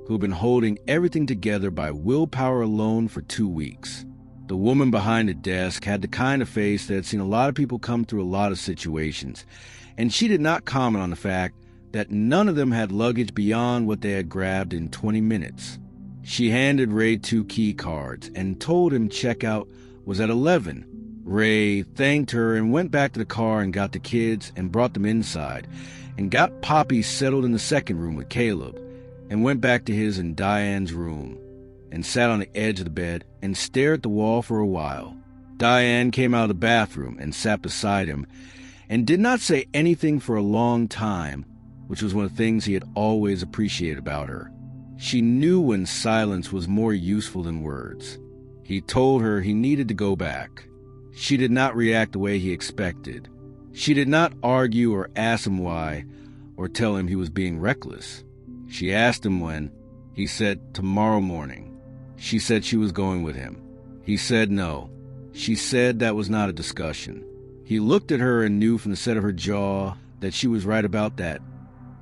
who had been holding everything together by willpower alone for 2 weeks. The woman behind the desk had the kind of face that had seen a lot of people come through a lot of situations, and she did not comment on the fact that none of them had luggage beyond what they had grabbed in 20 minutes. She handed Ray 2 key cards and told him checkout was at 11. Ray thanked her and went back to the car and got the kids and brought them inside and got Poppy settled in the second room with Caleb and went back to his and Diane's room and sat on the edge of the bed and stared at the wall for a while. Diane came out of the bathroom and sat beside him and did not say anything for a long time, which was one of the things he had always appreciated about her. She knew when silence was more useful than words. He told her he needed to go back. She did not react the way he expected. She did not argue or ask him why or tell him he was being reckless. She asked him when. He said tomorrow morning. She said she was going with him. He said no. She said that was not a discussion. He looked at her and knew from the set of her jaw that she was right about that.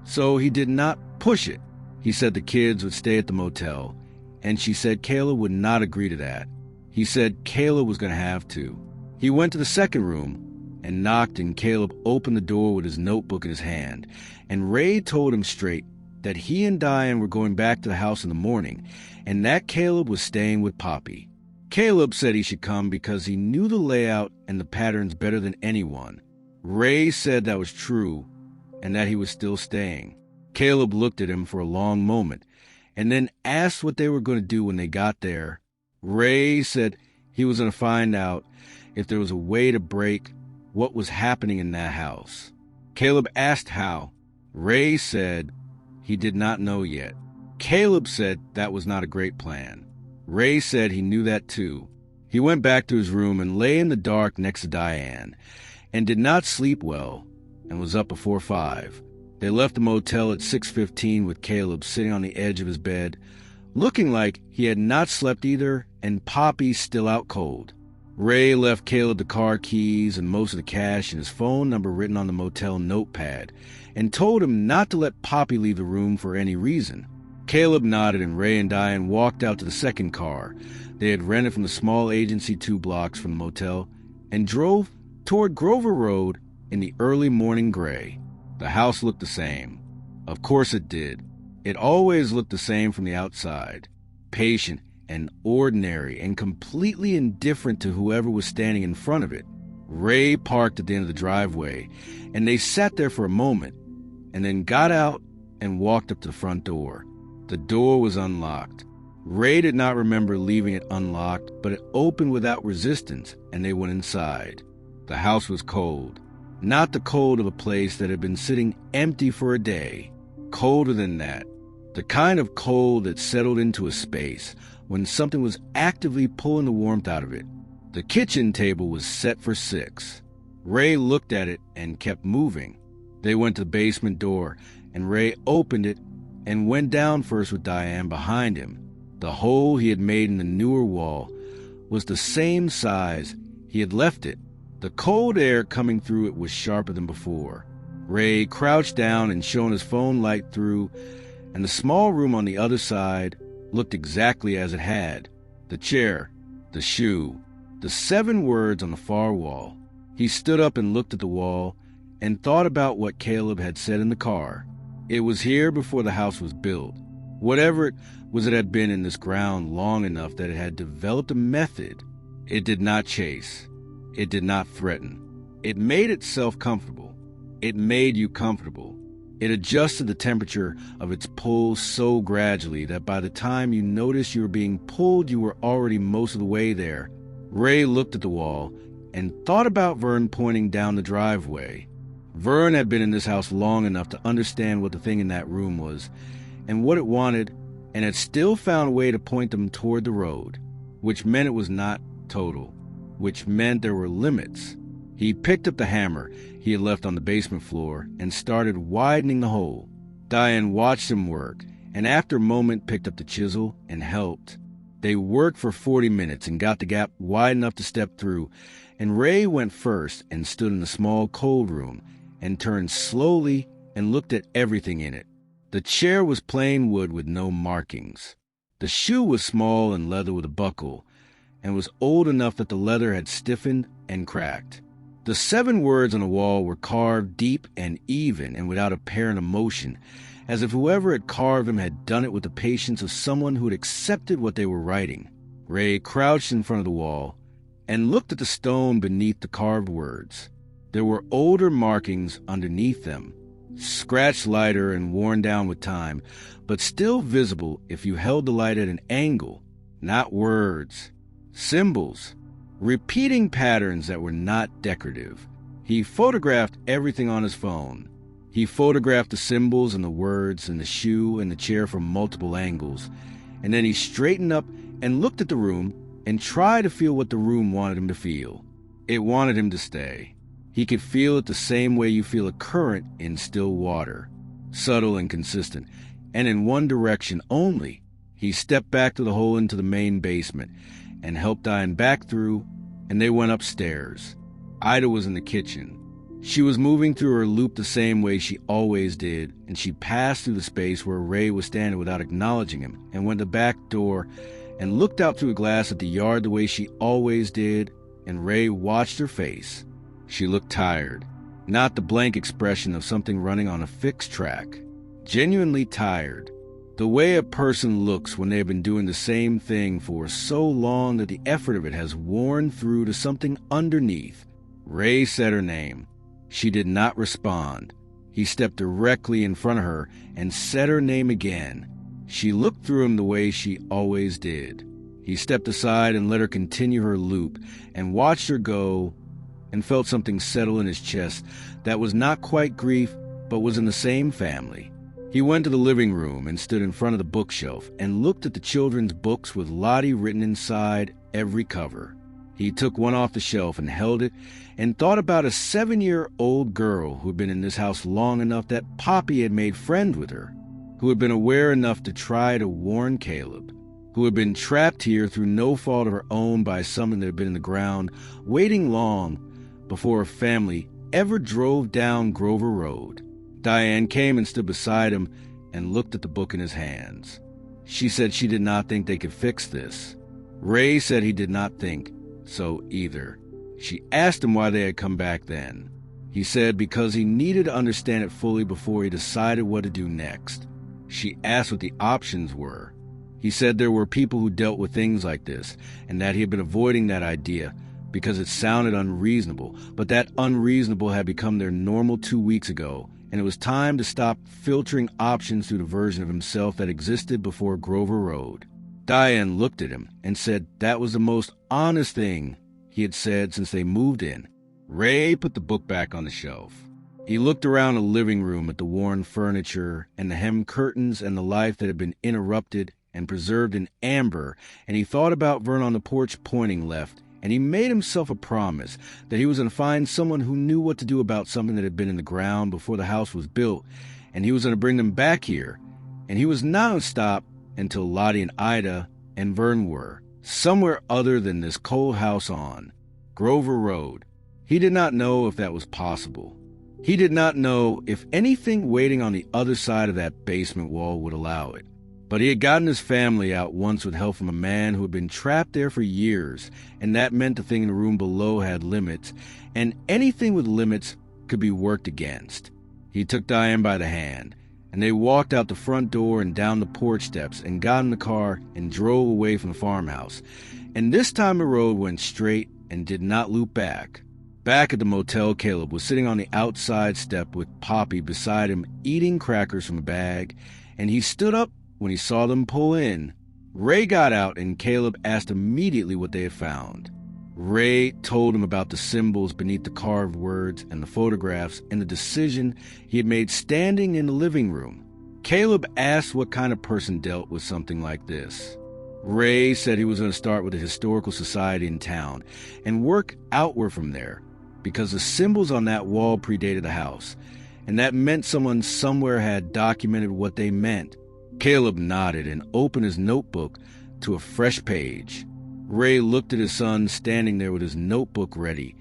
So he did not push it. He said the kids would stay at the motel, and she said Caleb would not agree to that. He said Caleb was going to have to. He went to the second room and knocked, and Caleb opened the door with his notebook in his hand, and Ray told him straight that he and Diane were going back to the house in the morning, and that Caleb was staying with Poppy. Caleb said he should come because he knew the layout and the patterns better than anyone. Ray said that was true, and that he was still staying. Caleb looked at him for a long moment, and then asked what they were going to do when they got there. Ray said he was going to find out if there was a way to break what was happening in that house. Caleb asked how. Ray said he did not know yet. Caleb said that was not a great plan. Ray said he knew that too. He went back to his room and lay in the dark next to Diane, and did not sleep well, and was up before 5. They left the motel at 6:15 with Caleb sitting on the edge of his bed, looking like he had not slept either, and Poppy still out cold. Ray left Caleb the car keys and most of the cash and his phone number written on the motel notepad, and told him not to let Poppy leave the room for any reason. Caleb nodded, and Ray and Diane walked out to the second car they had rented from the small agency 2 blocks from the motel, and drove toward Grover Road in the early morning gray. The house looked the same. Of course it did. It always looked the same from the outside. Patient and ordinary and completely indifferent to whoever was standing in front of it. Ray parked at the end of the driveway, and they sat there for a moment, and then got out and walked up to the front door. The door was unlocked. Ray did not remember leaving it unlocked, but it opened without resistance, and they went inside. The house was cold. Not the cold of a place that had been sitting empty for a day. Colder than that. The kind of cold that settled into a space when something was actively pulling the warmth out of it. The kitchen table was set for 6. Ray looked at it and kept moving. They went to the basement door, and Ray opened it and went down first with Diane behind him. The hole he had made in the newer wall was the same size he had left it. The cold air coming through it was sharper than before. Ray crouched down and shone his phone light through, and the small room on the other side looked exactly as it had. The chair, the shoe, the 7 words on the far wall. He stood up and looked at the wall and thought about what Caleb had said in the car. It was here before the house was built. Whatever it was, it had been in this ground long enough that it had developed a method. It did not chase. It did not threaten. It made itself comfortable. It made you comfortable. It adjusted the temperature of its pull so gradually that by the time you noticed you were being pulled, you were already most of the way there. Ray looked at the wall and thought about Vern pointing down the driveway. Vern had been in this house long enough to understand what the thing in that room was and what it wanted, and had still found a way to point them toward the road, which meant it was not total, which meant there were limits. He picked up the hammer he had left on the basement floor and started widening the hole. Diane watched him work, and after a moment picked up the chisel and helped. They worked for 40 minutes and got the gap wide enough to step through, and Ray went first and stood in the small cold room and turned slowly and looked at everything in it. The chair was plain wood with no markings. The shoe was small and leather with a buckle, and was old enough that the leather had stiffened and cracked. The 7 words on the wall were carved deep and even and without apparent emotion, as if whoever had carved them had done it with the patience of someone who had accepted what they were writing. Ray crouched in front of the wall and looked at the stone beneath the carved words. There were older markings underneath them, scratched lighter and worn down with time, but still visible if you held the light at an angle. Not words, symbols, repeating patterns that were not decorative. He photographed everything on his phone. He photographed the symbols and the words and the shoe and the chair from multiple angles, and then he straightened up and looked at the room and tried to feel what the room wanted him to feel. It wanted him to stay. He could feel it the same way you feel a current in still water, subtle and consistent, and in one direction only. He stepped back to the hole into the main basement and helped Diane back through, and they went upstairs. Ida was in the kitchen. She was moving through her loop the same way she always did, and she passed through the space where Ray was standing without acknowledging him, and went to the back door and looked out through a glass at the yard the way she always did, and Ray watched her face. She looked tired, not the blank expression of something running on a fixed track. Genuinely tired. The way a person looks when they have been doing the same thing for so long that the effort of it has worn through to something underneath. Ray said her name. She did not respond. He stepped directly in front of her and said her name again. She looked through him the way she always did. He stepped aside and let her continue her loop and watched her go and felt something settle in his chest that was not quite grief but was in the same family. He went to the living room and stood in front of the bookshelf and looked at the children's books with Lottie written inside every cover. He took one off the shelf and held it and thought about a 7-year-old girl who had been in this house long enough that Poppy had made friends with her, who had been aware enough to try to warn Caleb, who had been trapped here through no fault of her own by something that had been in the ground, waiting long before her family ever drove down Grover Road. Diane came and stood beside him and looked at the book in his hands. She said she did not think they could fix this. Ray said he did not think so either. She asked him why they had come back then. He said because he needed to understand it fully before he decided what to do next. She asked what the options were. He said there were people who dealt with things like this, and that he had been avoiding that idea because it sounded unreasonable, but that unreasonable had become their normal 2 weeks ago, and it was time to stop filtering options through the version of himself that existed before Grover Road. Diane looked at him and said that was the most honest thing he had said since they moved in. Ray put the book back on the shelf. He looked around the living room at the worn furniture and the hemmed curtains and the life that had been interrupted and preserved in amber, and he thought about Vern on the porch pointing left, and he made himself a promise that he was going to find someone who knew what to do about something that had been in the ground before the house was built, and he was going to bring them back here, and he was not going to stop until Lottie and Ida and Vern were somewhere other than this cold house on Grover Road. He did not know if that was possible. He did not know if anything waiting on the other side of that basement wall would allow it. But he had gotten his family out once with help from a man who had been trapped there for years, and that meant the thing in the room below had limits, and anything with limits could be worked against. He took Diane by the hand, and they walked out the front door and down the porch steps and got in the car and drove away from the farmhouse. And this time the road went straight and did not loop back. Back at the motel, Caleb was sitting on the outside step with Poppy beside him, eating crackers from a bag, and he stood up when he saw them pull in. Ray got out, and Caleb asked immediately what they had found. Ray told him about the symbols beneath the carved words and the photographs and the decision he had made standing in the living room. Caleb asked what kind of person dealt with something like this. Ray said he was going to start with a historical society in town and work outward from there, because the symbols on that wall predated the house, and that meant someone somewhere had documented what they meant. Caleb nodded and opened his notebook to a fresh page. Ray looked at his son standing there with his notebook ready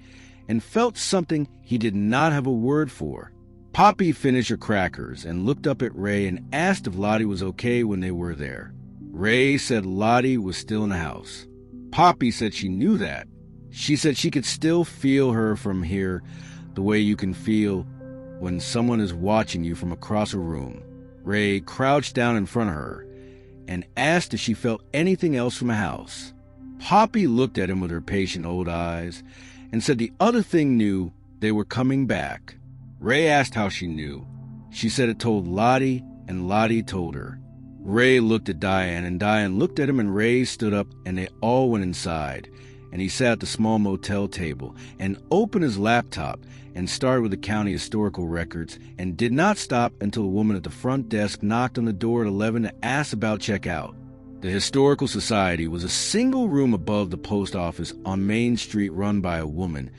and felt something he did not have a word for. Poppy finished her crackers and looked up at Ray and asked if Lottie was okay when they were there. Ray said Lottie was still in the house. Poppy said she knew that. She said she could still feel her from here, the way you can feel when someone is watching you from across a room. Ray crouched down in front of her and asked if she felt anything else from the house. Poppy looked at him with her patient old eyes and said the other thing knew they were coming back. Ray asked how she knew. She said it told Lottie, and Lottie told her. Ray looked at Diane, and Diane looked at him, and Ray stood up, and they all went inside, and he sat at the small motel table and opened his laptop and started with the county historical records and did not stop until the woman at the front desk knocked on the door at 11 to ask about checkout. The Historical Society was a single room above the post office on Main Street, run by a woman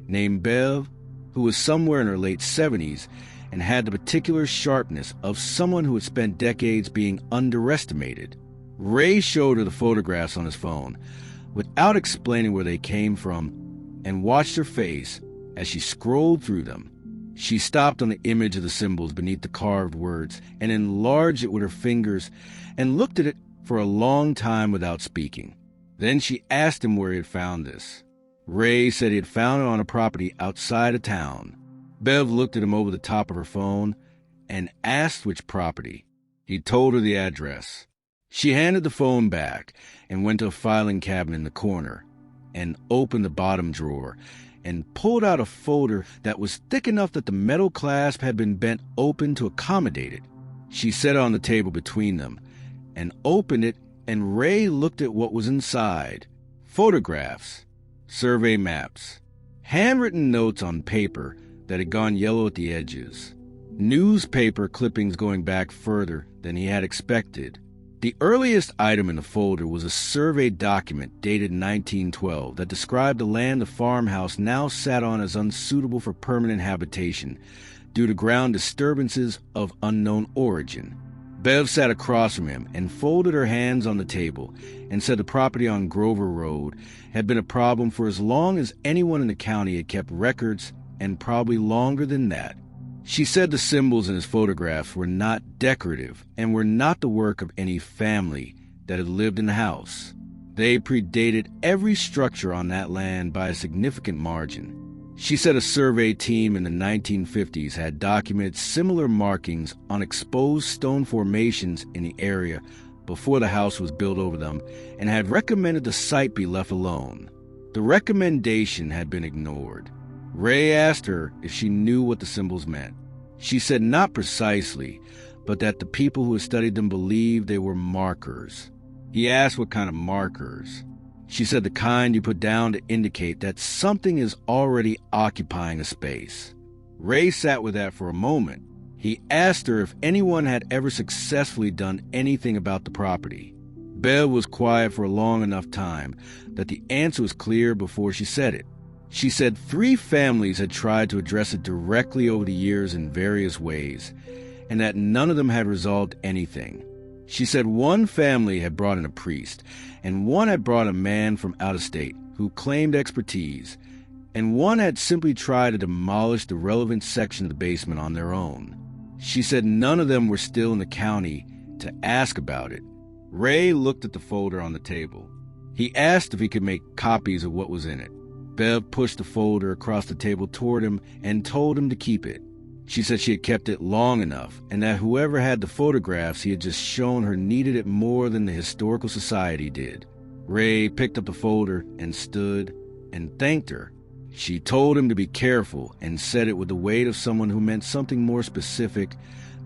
named Bev, who was somewhere in her late 70s and had the particular sharpness of someone who had spent decades being underestimated. Ray showed her the photographs on his phone without explaining where they came from and watched her face as she scrolled through them. She stopped on the image of the symbols beneath the carved words and enlarged it with her fingers and looked at it for a long time without speaking. Then she asked him where he had found this. Ray said he had found it on a property outside of town. Bev looked at him over the top of her phone and asked which property. He told her the address. She handed the phone back and went to a filing cabinet in the corner and opened the bottom drawer and pulled out a folder that was thick enough that the metal clasp had been bent open to accommodate it. She set it on the table between them and opened it, and Ray looked at what was inside. Photographs, survey maps, handwritten notes on paper that had gone yellow at the edges, newspaper clippings going back further than he had expected. The earliest item in the folder was a survey document dated 1912 that described the land the farmhouse now sat on as unsuitable for permanent habitation due to ground disturbances of unknown origin. Bev sat across from him and folded her hands on the table and said the property on Grover Road had been a problem for as long as anyone in the county had kept records, and probably longer than that. She said the symbols in his photographs were not decorative and were not the work of any family that had lived in the house. They predated every structure on that land by a significant margin. She said a survey team in the 1950s had documented similar markings on exposed stone formations in the area before the house was built over them and had recommended the site be left alone. The recommendation had been ignored. Ray asked her if she knew what the symbols meant. She said not precisely, but that the people who had studied them believed they were markers. He asked what kind of markers. She said the kind you put down to indicate that something is already occupying a space. Ray sat with that for a moment. He asked her if anyone had ever successfully done anything about the property. Bev was quiet for a long enough time that the answer was clear before she said it. She said 3 families had tried to address it directly over the years in various ways, and that none of them had resolved anything. She said one family had brought in a priest, and one had brought a man from out of state who claimed expertise, and one had simply tried to demolish the relevant section of the basement on their own. She said none of them were still in the county to ask about it. Ray looked at the folder on the table. He asked if he could make copies of what was in it. Bev pushed the folder across the table toward him and told him to keep it. She said she had kept it long enough, and that whoever had the photographs he had just shown her needed it more than the Historical Society did. Ray picked up the folder and stood and thanked her. She told him to be careful and said it with the weight of someone who meant something more specific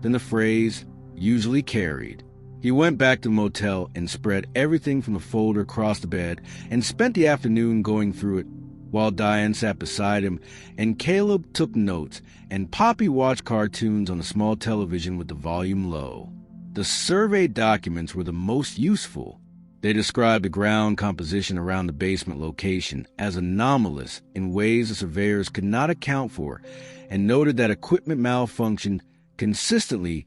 than the phrase usually carried. He went back to the motel and spread everything from the folder across the bed and spent the afternoon going through it, while Diane sat beside him and Caleb took notes and Poppy watched cartoons on the small television with the volume low. The survey documents were the most useful. They described the ground composition around the basement location as anomalous in ways the surveyors could not account for, and noted that equipment malfunctioned consistently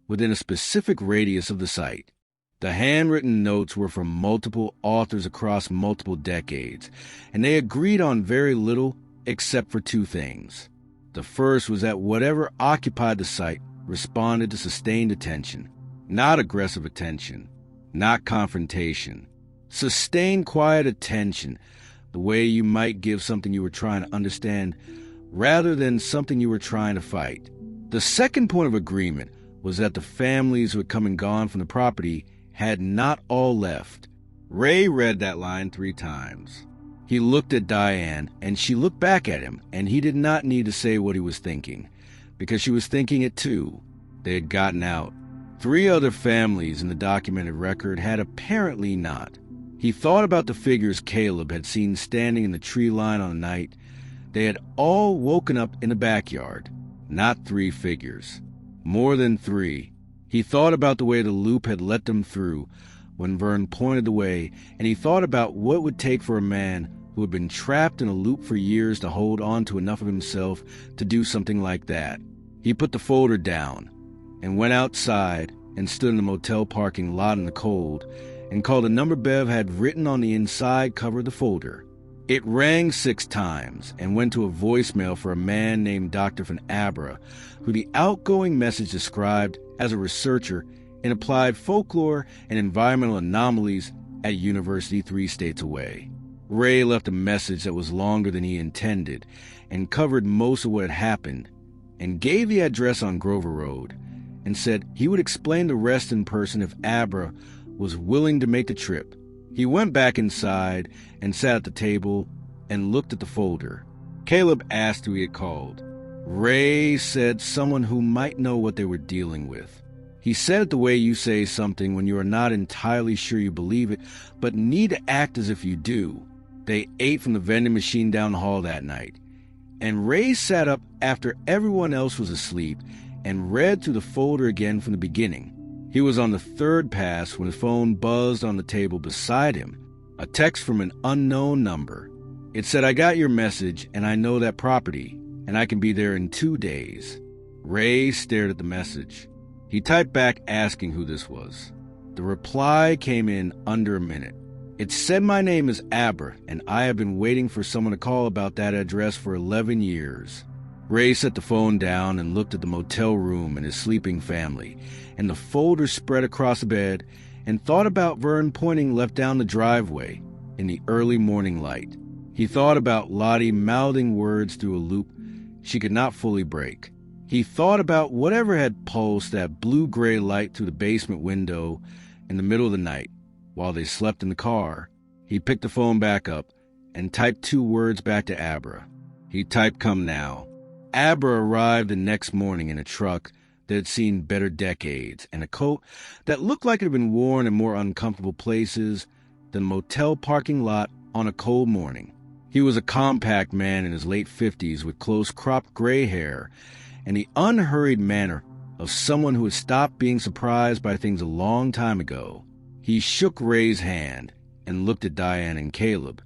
within a specific radius of the site. The handwritten notes were from multiple authors across multiple decades, and they agreed on very little except for 2 things. The first was that whatever occupied the site responded to sustained attention, not aggressive attention, not confrontation. Sustained quiet attention, the way you might give something you were trying to understand rather than something you were trying to fight. The second point of agreement was that the families who had come and gone from the property had not all left. Ray read that line 3 times. He looked at Diane, and she looked back at him, and he did not need to say what he was thinking, because she was thinking it too. They had gotten out. 3 other families in the documented record had apparently not. He thought about the figures Caleb had seen standing in the tree line on the night. They had all woken up in the backyard. Not 3 figures. More than 3. He thought about the way the loop had let them through when Vern pointed the way, and he thought about what it would take for a man who had been trapped in a loop for years to hold on to enough of himself to do something like that. He put the folder down and went outside and stood in the motel parking lot in the cold and called the number Bev had written on the inside cover of the folder. It rang 6 times and went to a voicemail for a man named Dr. Van Abra, who the outgoing message described as a researcher in applied folklore and environmental anomalies at a university 3 states away. Ray left a message that was longer than he intended and covered most of what had happened, and gave the address on Grover Road, and said he would explain the rest in person if Abra was willing to make the trip. He went back inside and sat at the table and looked at the folder. Caleb asked who he had called. Ray said someone who might know what they were dealing with. He said it the way you say something when you are not entirely sure you believe it, but need to act as if you do. They ate from the vending machine down the hall that night, and Ray sat up after everyone else was asleep and read through the folder again from the beginning. He was on the 3rd pass when his phone buzzed on the table beside him, a text from an unknown number. It said, "I got your message, and I know that property, and I can be there in 2 days." Ray stared at the message. He typed back asking who this was. The reply came in under a minute. It said, "My name is Abra, and I have been waiting for someone to call about that address for 11 years. Ray set the phone down and looked at the motel room and his sleeping family, and the folder spread across the bed, and thought about Vern pointing left down the driveway in the early morning light. He thought about Lottie mouthing words through a loop she could not fully break. He thought about whatever had pulsed that blue-gray light through the basement window in the middle of the night while they slept in the car. He picked the phone back up and typed 2 words back to Abra. He typed, "Come now." Abra arrived the next morning in a truck that had seen better decades and a coat that looked like it had been worn in more uncomfortable places than a motel parking lot on a cold morning. He was a compact man in his late 50s with close-cropped gray hair and the unhurried manner of someone who had stopped being surprised by things a long time ago. He shook Ray's hand and looked at Diane and Caleb,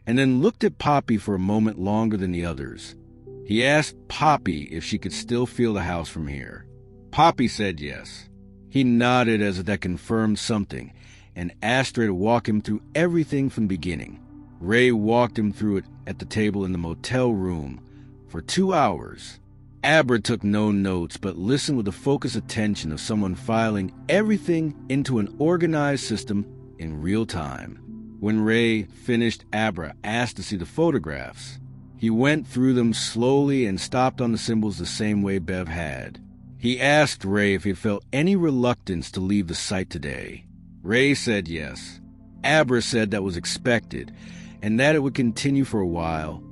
and then looked at Poppy for a moment longer than the others. He asked Poppy if she could still feel the house from here. Poppy said yes. He nodded as if that confirmed something and asked Ray to walk him through everything from the beginning. Ray walked him through it at the table in the motel room for 2 hours. Abra took no notes but listened with the focused attention of someone filing everything into an organized system in real time. When Ray finished, Abra asked to see the photographs. He went through them slowly and stopped on the symbols the same way Bev had. He asked Ray if he had felt any reluctance to leave the site today. Ray said yes. Abra said that was expected, and that it would continue for a while,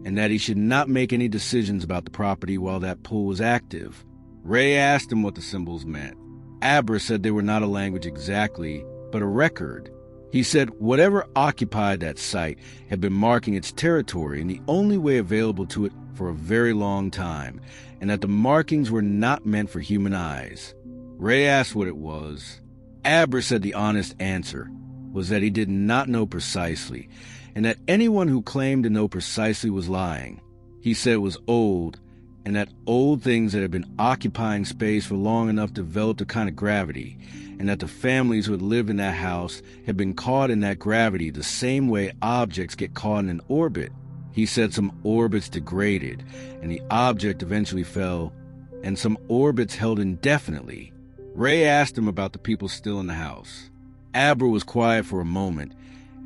and that he should not make any decisions about the property while that pool was active. Ray asked him what the symbols meant. Abra said they were not a language exactly, but a record. He said whatever occupied that site had been marking its territory in the only way available to it for a very long time, and that the markings were not meant for human eyes. Ray asked what it was. Abra said the honest answer was that he did not know precisely, and that anyone who claimed to know precisely was lying. He said it was old, and that old things that had been occupying space for long enough developed a kind of gravity, and that the families who had lived in that house had been caught in that gravity the same way objects get caught in an orbit. He said some orbits degraded, and the object eventually fell, and some orbits held indefinitely. Ray asked him about the people still in the house. Abra was quiet for a moment,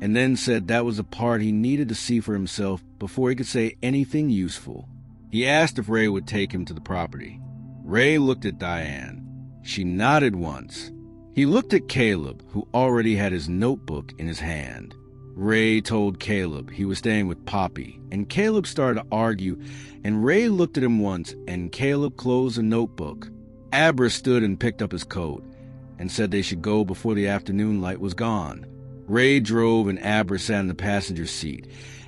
and then said that was the part he needed to see for himself before he could say anything useful. He asked if Ray would take him to the property. Ray looked at Diane. She nodded once. He looked at Caleb, who already had his notebook in his hand. Ray told Caleb he was staying with Poppy, and Caleb started to argue, and Ray looked at him once, and Caleb closed the notebook. Abra stood and picked up his coat, and said they should go before the afternoon light was gone. Ray drove and Abra sat in the passenger seat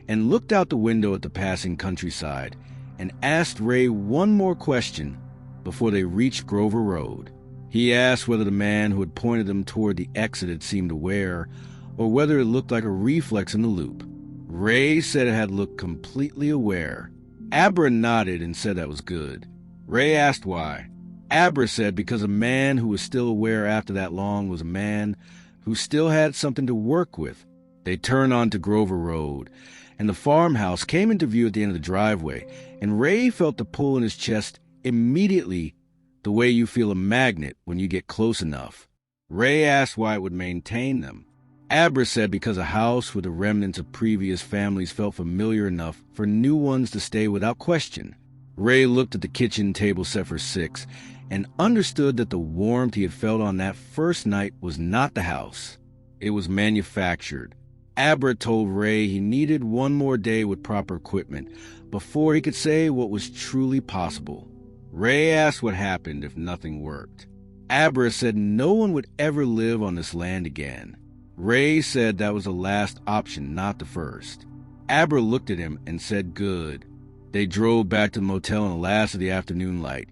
and looked out the window at the passing countryside and asked Ray one more question before they reached Grover Road. He asked whether the man who had pointed them toward the exit had seemed aware, or whether it looked like a reflex in the loop. Ray said it had looked completely aware. Abra nodded and said that was good. Ray asked why. Abra said because a man who was still aware after that long was a man who still had something to work with. They turned onto Grover Road, and the farmhouse came into view at the end of the driveway, and Ray felt the pull in his chest immediately, the way you feel a magnet when you get close enough. Ray asked why it would maintain them. Abra said because a house with the remnants of previous families felt familiar enough for new ones to stay without question. Ray looked at the kitchen table set for 6 and understood that the warmth he had felt on that first night was not the house. It was manufactured. Abra told Ray he needed one more day with proper equipment before he could say what was truly possible. Ray asked what happened if nothing worked. Abra said no one would ever live on this land again. Ray said that was the last option, not the first. Abra looked at him and said good. They drove back to the motel in the last of the afternoon light,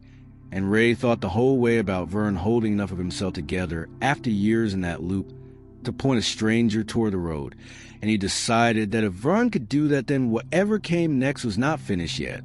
and Ray thought the whole way about Vern holding enough of himself together after years in that loop to point a stranger toward the road, and he decided that if Vern could do that, then whatever came next was not finished yet.